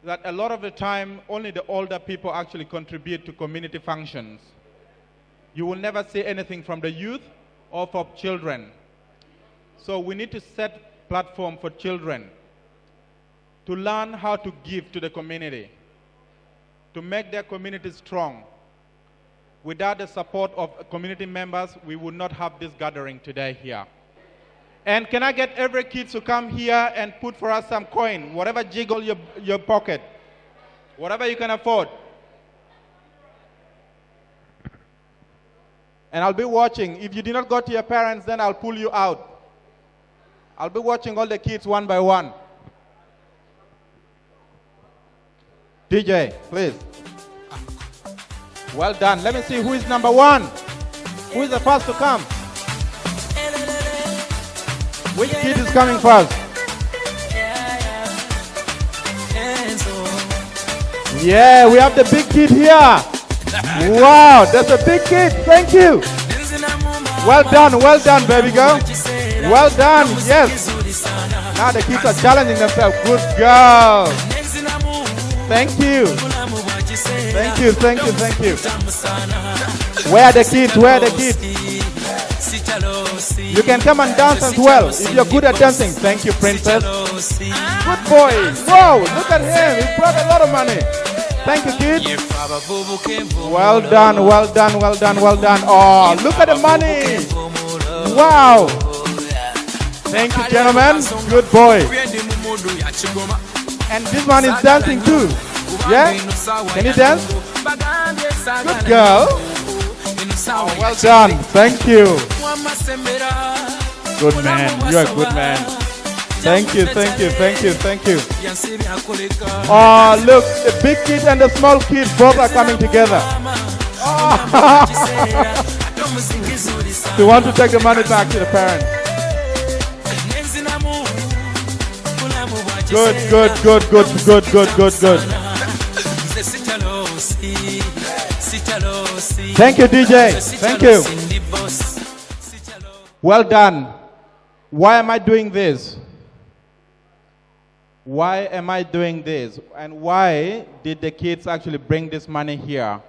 that a lot of the time, only the older people actually contribute to community functions. You will never see anything from the youth or from children. So we need to set platform for children to learn how to give to the community, to make their community strong. Without the support of community members, we would not have this gathering today here. And can I get every kid to come here and put for us some coin, whatever jiggle your pocket, whatever you can afford. And I'll be watching. If you did not go to your parents, then I'll pull you out. I'll be watching all the kids one by one. DJ, please. Well done. Let me see who is number one. Who is the first to come? Which kid is coming first? Yeah, we have the big kid here. Wow, that's a big kid. Thank you. Well done, baby girl. Well done, yes. Now the kids are challenging themselves. Good girl. Thank you. Thank you, thank you, thank you. Where are the kids? Where are the kids? You can come and dance as well if you're good at dancing. Thank you, princess. Good boy. Whoa, look at him. He brought a lot of money. Thank you, kids. Well done, well done, well done, well done. Oh, look at the money. Wow. Thank you, gentlemen. Good boy. And this one is dancing too. Yeah? Can you dance? Good girl. Oh, well done. Thank you. Good man. You're a good man. Thank you, thank you, thank you, thank you. Oh, look, the big kid and the small kid both are coming together. Oh. They want to take the money back to the parents. Good, good, good, good, good, good, good, good. Thank you, DJ. Thank you. Well done. Why am I doing this? Why am I doing this? And why did the kids actually bring this money here?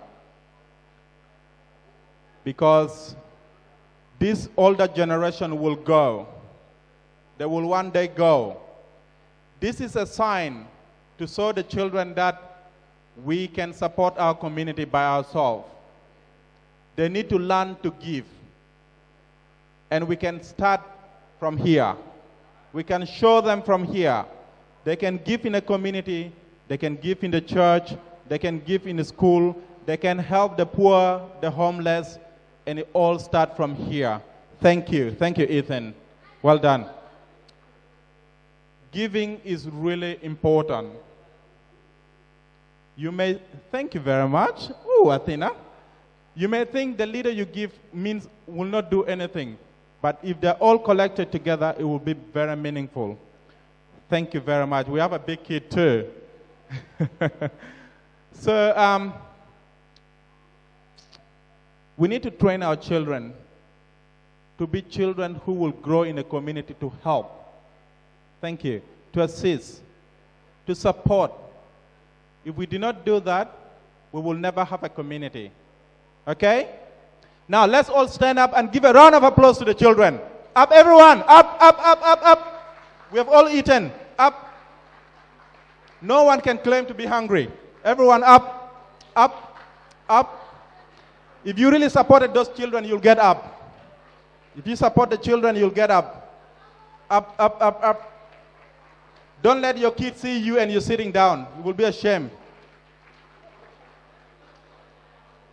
Because this older generation will go. They will one day go. This is a sign to show the children that we can support our community by ourselves. They need to learn to give. And we can start from here. We can show them from here. They can give in a community, they can give in the church, they can give in the school, they can help the poor, the homeless, and it all starts from here. Thank you. Thank you, Ethan. Well done. Giving is really important. You may, thank you very much. Oh, Athena. You may think the leader you give means will not do anything, but if they're all collected together, it will be very meaningful. Thank you very much. We have a big kid too. So we need to train our children to be children who will grow in a community to help. Thank you. To assist, to support. If we do not do that, we will never have a community. Okay? Now let's all stand up and give a round of applause to the children. Up everyone, up, up, up, up, up. We have all eaten. Up. No one can claim to be hungry. Everyone up, up, up. If you really supported those children, you'll get up. If you support the children, you'll get up. Up, up, up, up. Don't let your kids see you and you're sitting down. It will be a shame.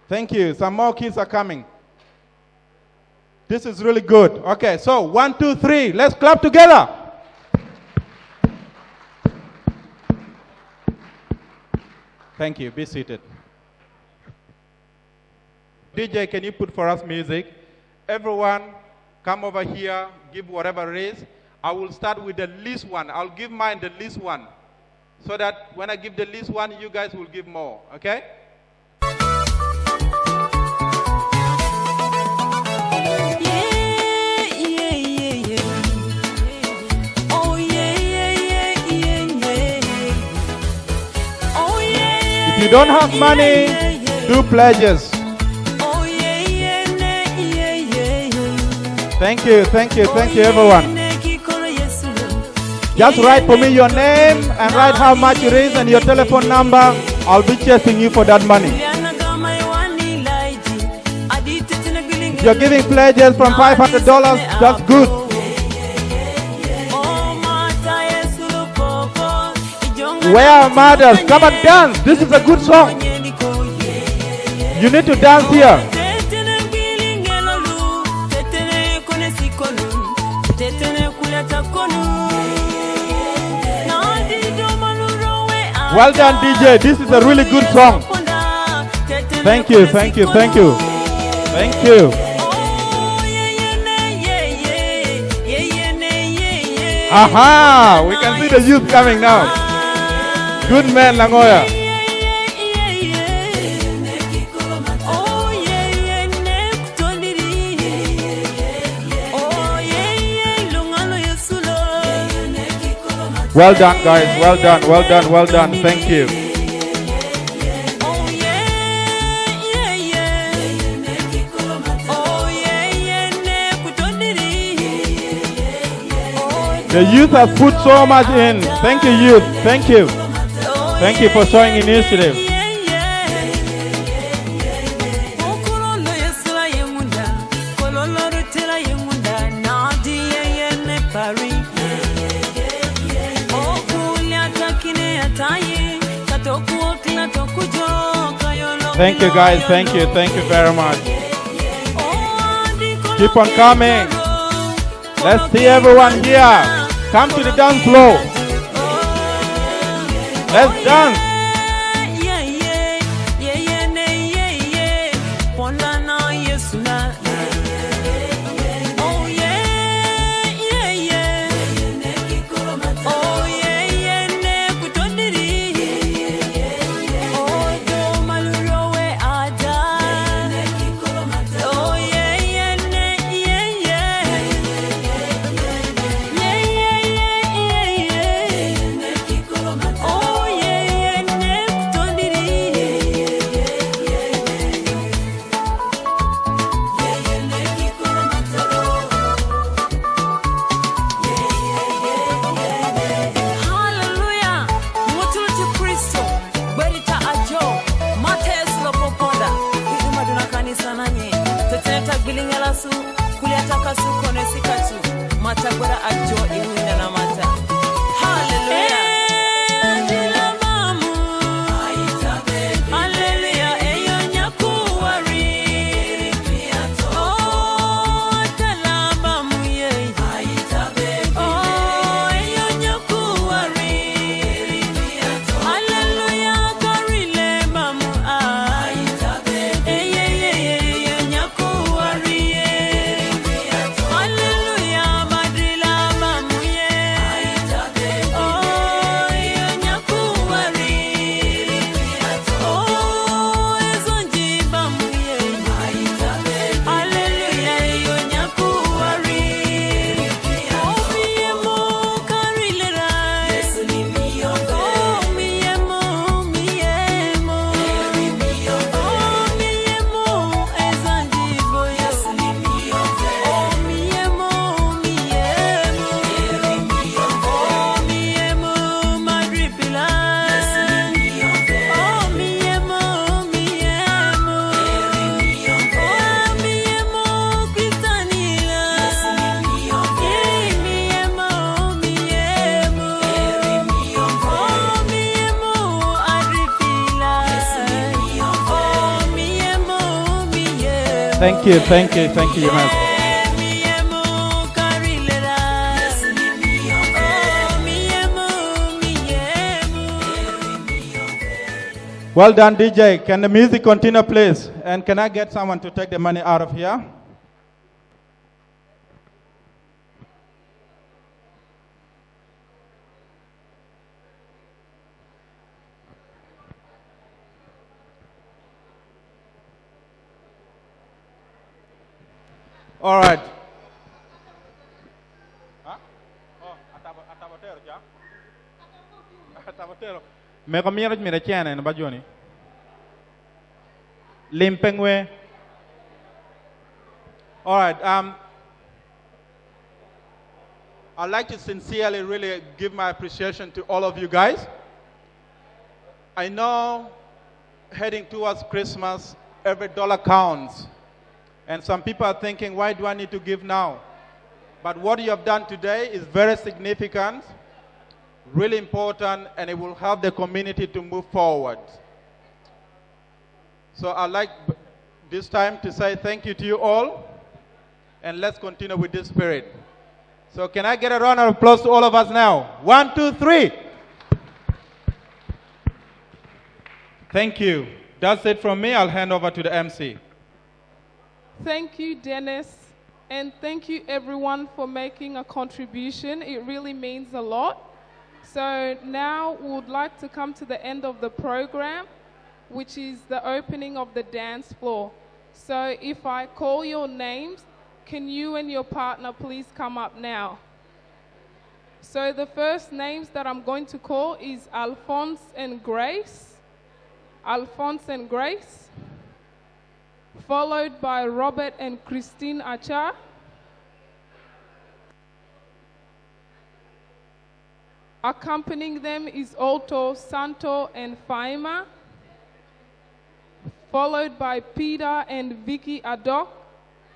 Thank you. Some more kids are coming. This is really good. Okay, so 1, 2, 3. Let's clap together. Thank you. Be seated. DJ, can you put for us music? Everyone, come over here, give whatever it is. I will start with the least one. I'll give mine the least one. So that when I give the least one, you guys will give more, okay? If you don't have money, do pledges. Thank you, everyone. Just write for me your name and write how much it is and your telephone number. I'll be chasing you for that money. If you're giving pledges from $500, that's good. Where are mothers? Come and dance. This is a good song. You need to dance here. Well done, DJ. This is a really good song. Thank you. Aha! We can see the youth coming now. Good man, Langoya. Well done, guys. Well done. Thank you. The youth have put so much in. Thank you, youth. Thank you. Thank you for showing initiative. Thank you, guys. Thank you very much. Keep on coming. Let's see everyone here. Come to the dance floor. Let's dance. Thank you, man. Well done, DJ. Can the music continue, please? And can I get someone to take the money out of here? All right. Huh? Oh, atabatero, ja? Atabatero. Me comieron mira chana en bajoni. Limpengwe. All right. I'd like to sincerely really give my appreciation to all of you guys. I know heading towards Christmas, every dollar counts. And some people are thinking, why do I need to give now? But what you have done today is very significant, really important, and it will help the community to move forward. So I'd like this time to say thank you to you all, and let's continue with this spirit. So can I get a round of applause to all of us now? 1, 2, 3. Thank you. That's it from me. I'll hand over to the MC. Thank you, Dennis, and thank you everyone for making a contribution. It really means a lot. So now we would like to come to the end of the program, which is the opening of the dance floor. So if I call your names, can you and your partner please come up now? So the first names that I'm going to call is Alphonse and Grace. Alphonse and Grace. Followed by Robert and Christine Achar. Accompanying them is Otto, Santo, and Faima. Followed by Peter and Vicky Adok.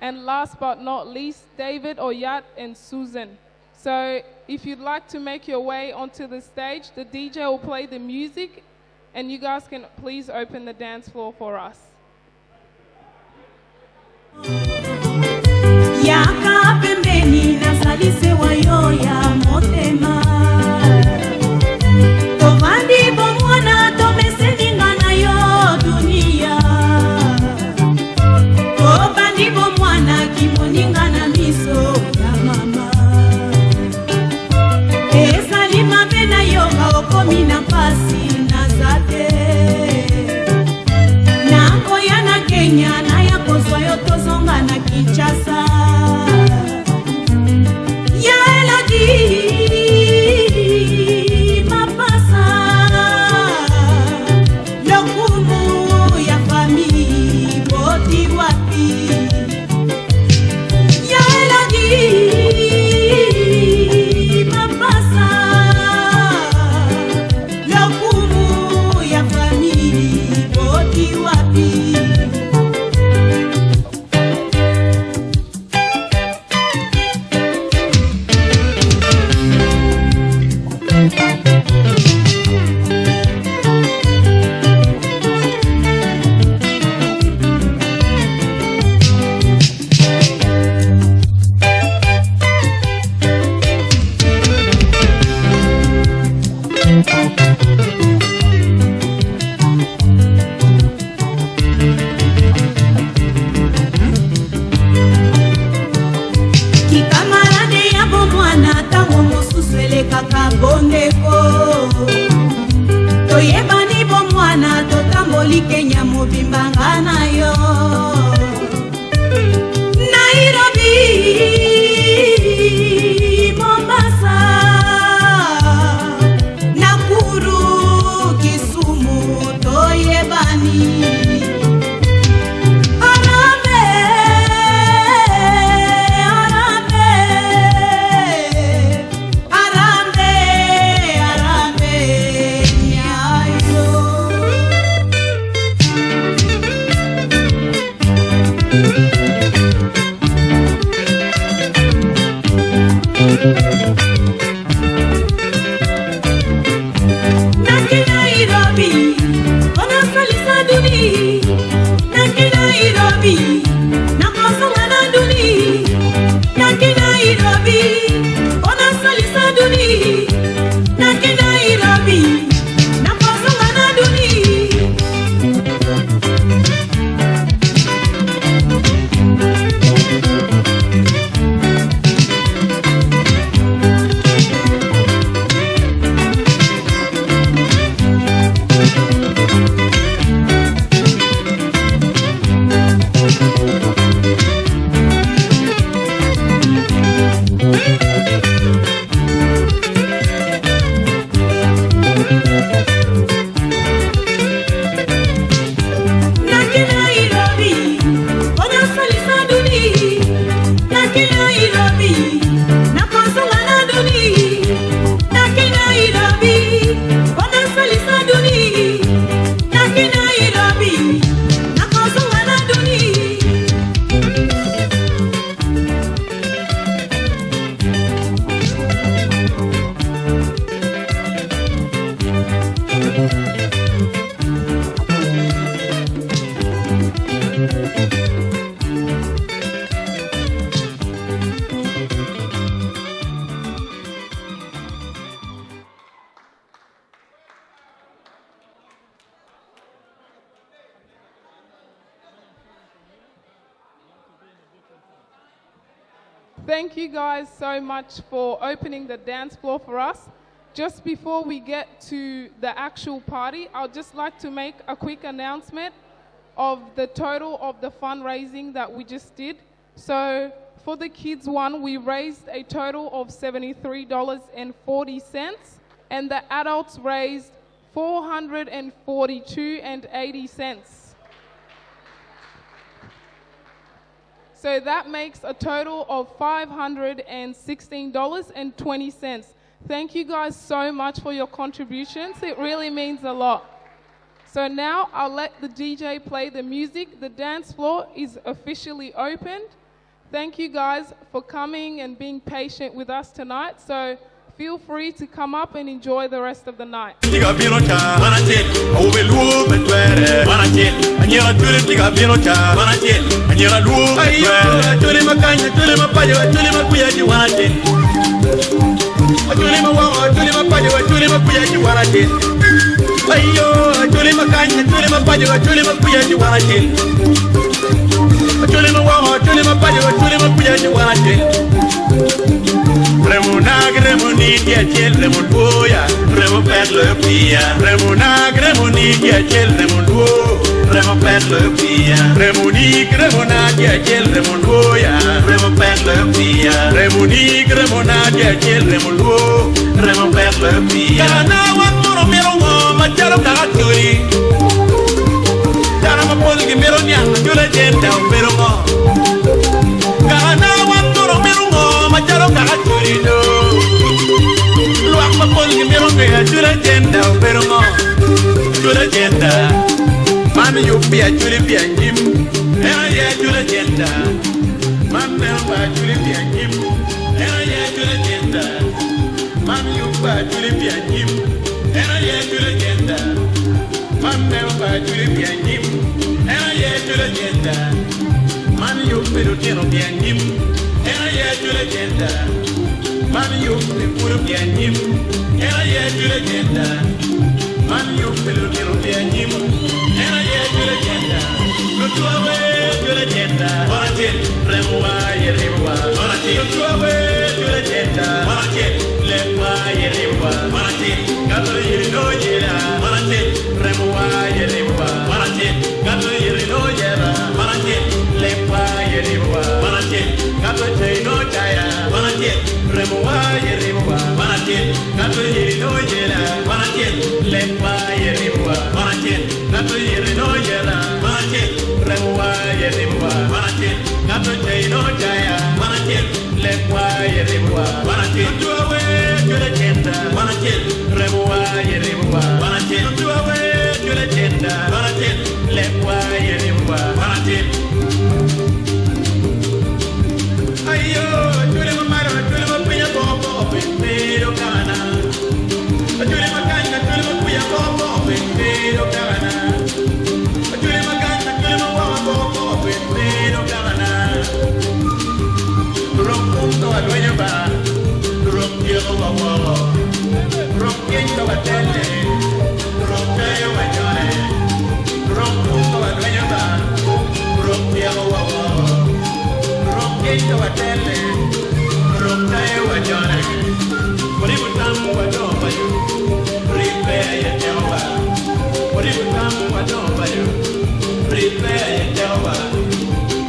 And last but not least, David, Oyat, and Susan. So if you'd like to make your way onto the stage, the DJ will play the music, and you guys can please open the dance floor for us. Yaka pembeni nazalise wayo ya motema Tovandi bomwana tomeseninga na yo dunia Tovandi bomwana kimoninga na miso ya mama Ezali mabe na yo baokomi na pasi na zate Nango ya na Kenya na ya kozwa yo tozonga na Kinshasa Ya Elodie mapasa Lokumu ya famille boti wapi Ya Elodie mapasa Lokumu ya famille boti wapi Toyebani bomwana totamboli Kenya mobimbanga na yo Nairobi Mombasa Nakuru Kisumu toyebani Thank you guys so much for opening the dance floor for us. Just before we get to the actual party, I'd just like to make a quick announcement of the total of the fundraising that we just did. So for the kids one, we raised a total of $73.40, and the adults raised $442.80. So that makes a total of $516.20. Thank you guys so much for your contributions. It really means a lot. So now I'll let the DJ play the music. The dance floor is officially opened. Thank you guys for coming and being patient with us tonight. So feel free to come up and enjoy the rest of the night. Remunag, remuni, diachel, remunduya, remo per le pia. Remunag, remuni, diachel, remundu, remo per le pia. Remunig, remuna, diachel, remunduya, remo per le pia. Remunig, remuna, diachel, remundu, remo per le pia. Kana wamuro mirongo, macharo kagaturi. Kana mapolgi mironyang, jule jenda mirongo. Kana wamuro mirongo, macharo kagaturi do. Luak mapolgi mirongo ya jule jenda mirongo. Jule jenda. Mami yupi ya jule pianjim. Era ya jule jenda. Mami yupa jule pianjim. Era ya jule jenda. Mami yupa jule pianjim. Era ya jule jenda. Mami yupa jule pianjim. Era ya jule jenda. Mami yupa jule pianjim. Era ya jule jenda. Mami yupa jule pianjim. Era ya jule jenda. Mami yupa jule pianjim. Era ya jule jenda. Lutuawe jule jenda. Wanatil remuwa yerewa. Wanatil lutuawe jule jenda. Wanatil lewa yerewa. Wanatil katolo yerino yera. Wanatil remuwa yerewa. Wanatil katolo yerino yera. Wanatil lewa yerewa. Wanatil katolo yerino jaya. Wanatil remuwa yerewa. Wanatil katolo yerino yera. Wanatil lewa yerewa. Wanatil katolo yerino yera. Wanatil remuwa yerewa. Wanatil katolo yerino jaya. Wanatil lewa yerewa. Wanatil tuawe jule jenda. Wanatil remuwa yerewa. Wanatil tuawe jule jenda. Wanatil lewa yerewa. Wanatil ayo jule mamaro jule mapinya bobo pero kana. Jule makanya jule mapinya bobo pero kana. Jule makanya jule mawa bobo pero kana. Rompung to aduanya ba. Rompio wa wa. Rompien to atende. Rompio wa jone. Rompung to aduanya ba. Rompio wa wa. Rompien to atende. Rompio wa jone. Poribu tamu wa domba yu. Prepare ya jawa. Poribu tamu wa domba yu. Prepare ya jawa.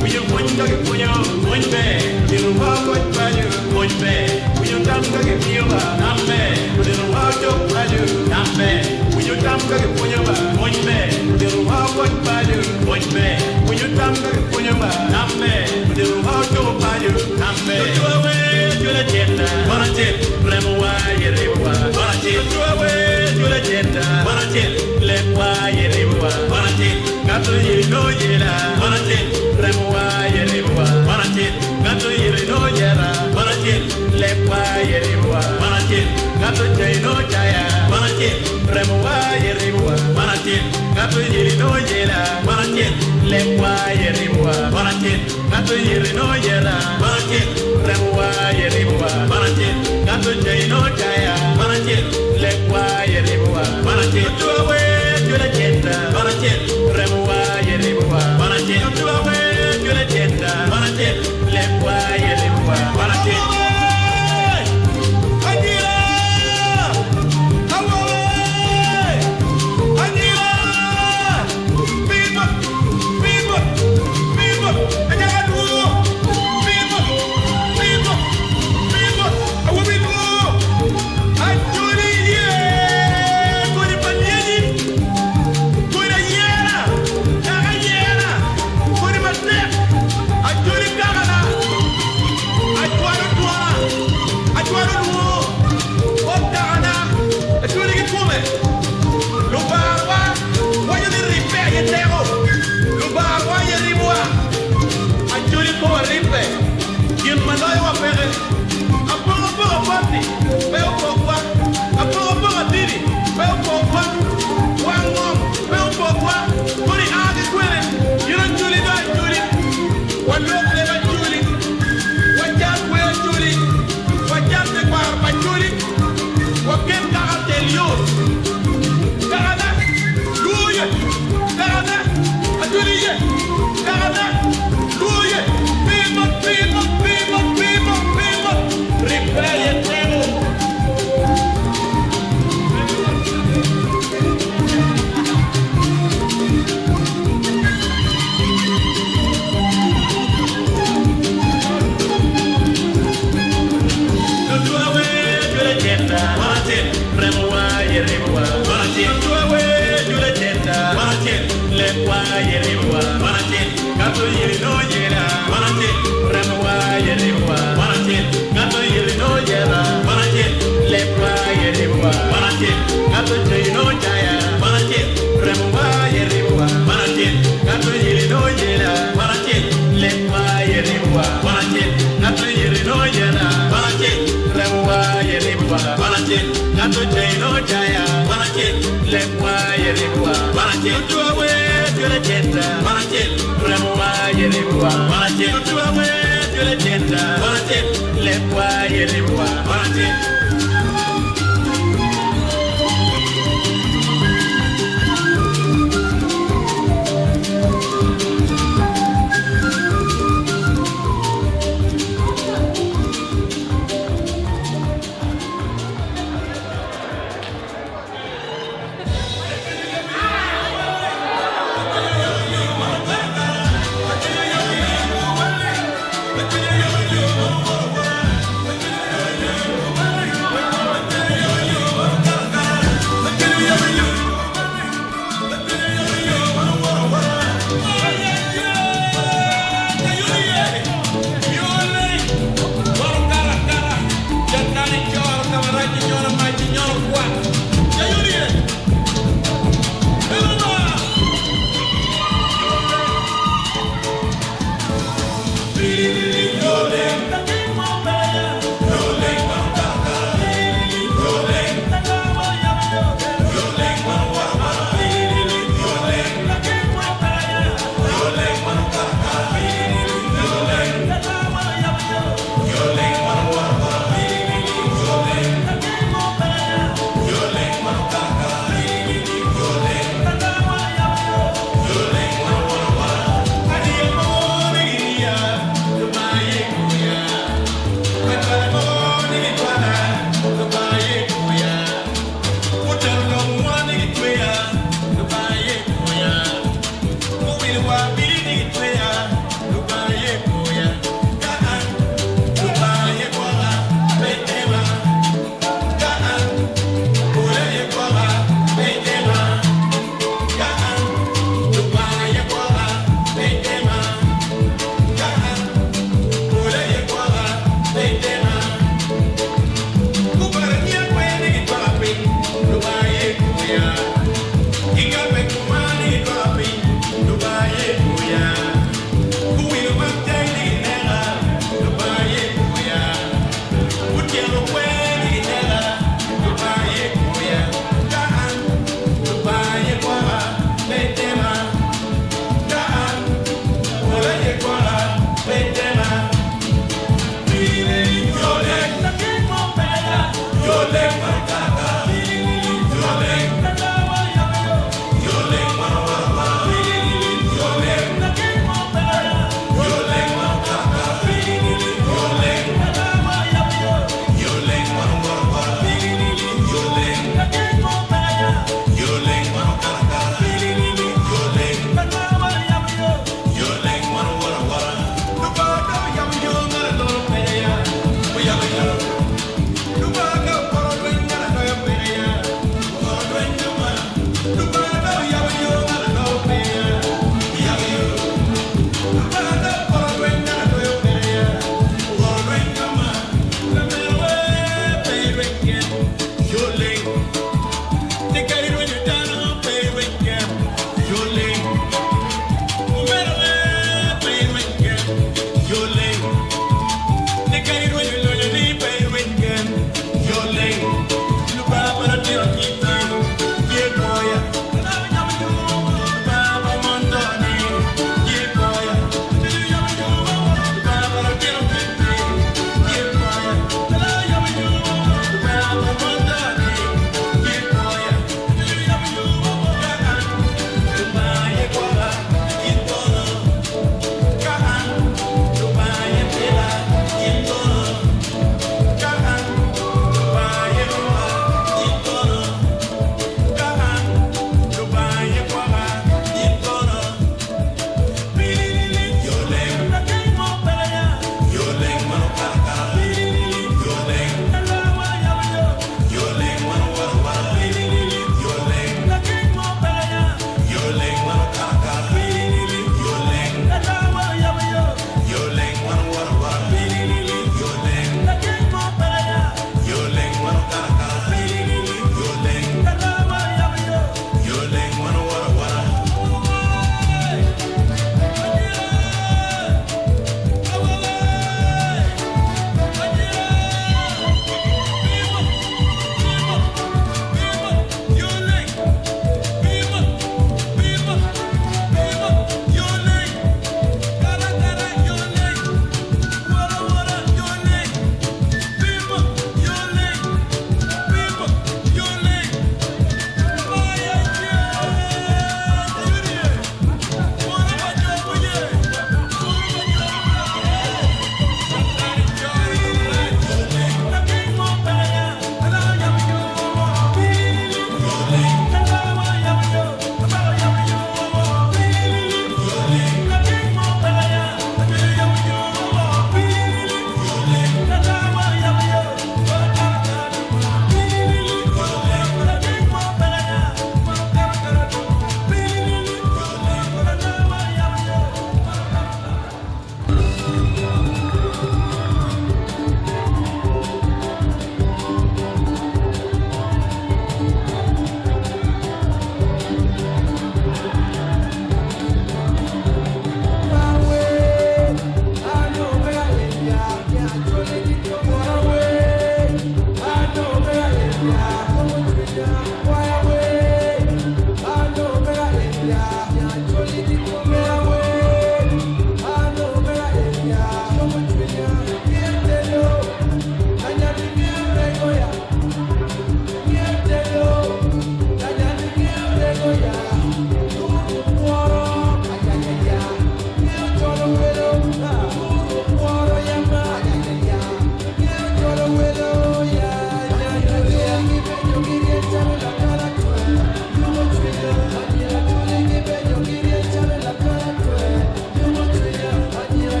Puyo punyo ke puyo punbe. Dinu wa wat bayu punbe. Puyo tamu ke puyo ba ambe. Dinu wa jok bayu ambe. Puyo tamu ke puyo ba punbe. Dinu wa wat bayu punbe. Puyo tamu ke puyo ba ambe. Dinu wa jok bayu ambe. Tuawe jule jenda. Wanatil remuwa yerewa. Wanatil tuawe jule jenda. Wanatil lewa yerewa. Wanatil kato yerino yera. Wanatil remuwa yerewa. Wanatil kato yerino yera. Wanatil lewa yerewa. Wanatil kato yerino jaya. Wanatil remuwa yerewa. Wanatil kato yerino yera. Wanatil lewa yerewa. Wanatil kato yerino yera. Wanatil remuwa yerewa. Wanatil kato yerino jaya. Wanatil lewa yerewa. Wanatil tuawe jule jenda. Wanatil remuwa yerewa. Wanatil tuawe jule jenda. Wanatil lewa yerewa.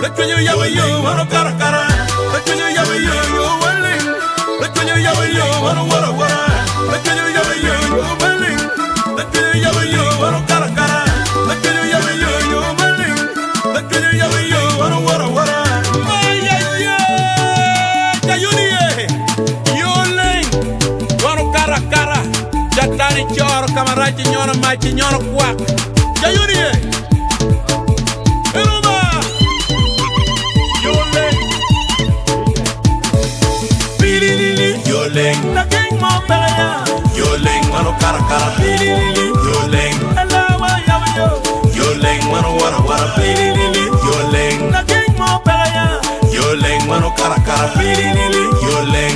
Let you yawa yo, wano kara kara. Let you yawa yo, yo welling. Let you yawa yo, wano wara wara. Let you yawa yo, yo welling. Let you yawa yo, wano kara kara. Let you yawa yo, yo welling. Let you yawa yo, wano wara wara. Ay ay ay, kayuni yo leng, wano kara kara. Jatani choro, kamarachi nyono machi nyono kwak. Kayuni Yoleng, na king mo pelaya. Yoleng, mano kara kara. Yoleng, alawa yawa yo. Yoleng, mano wara wara. Yoleng, na king mo pelaya. Yoleng, mano kara kara. Yoleng.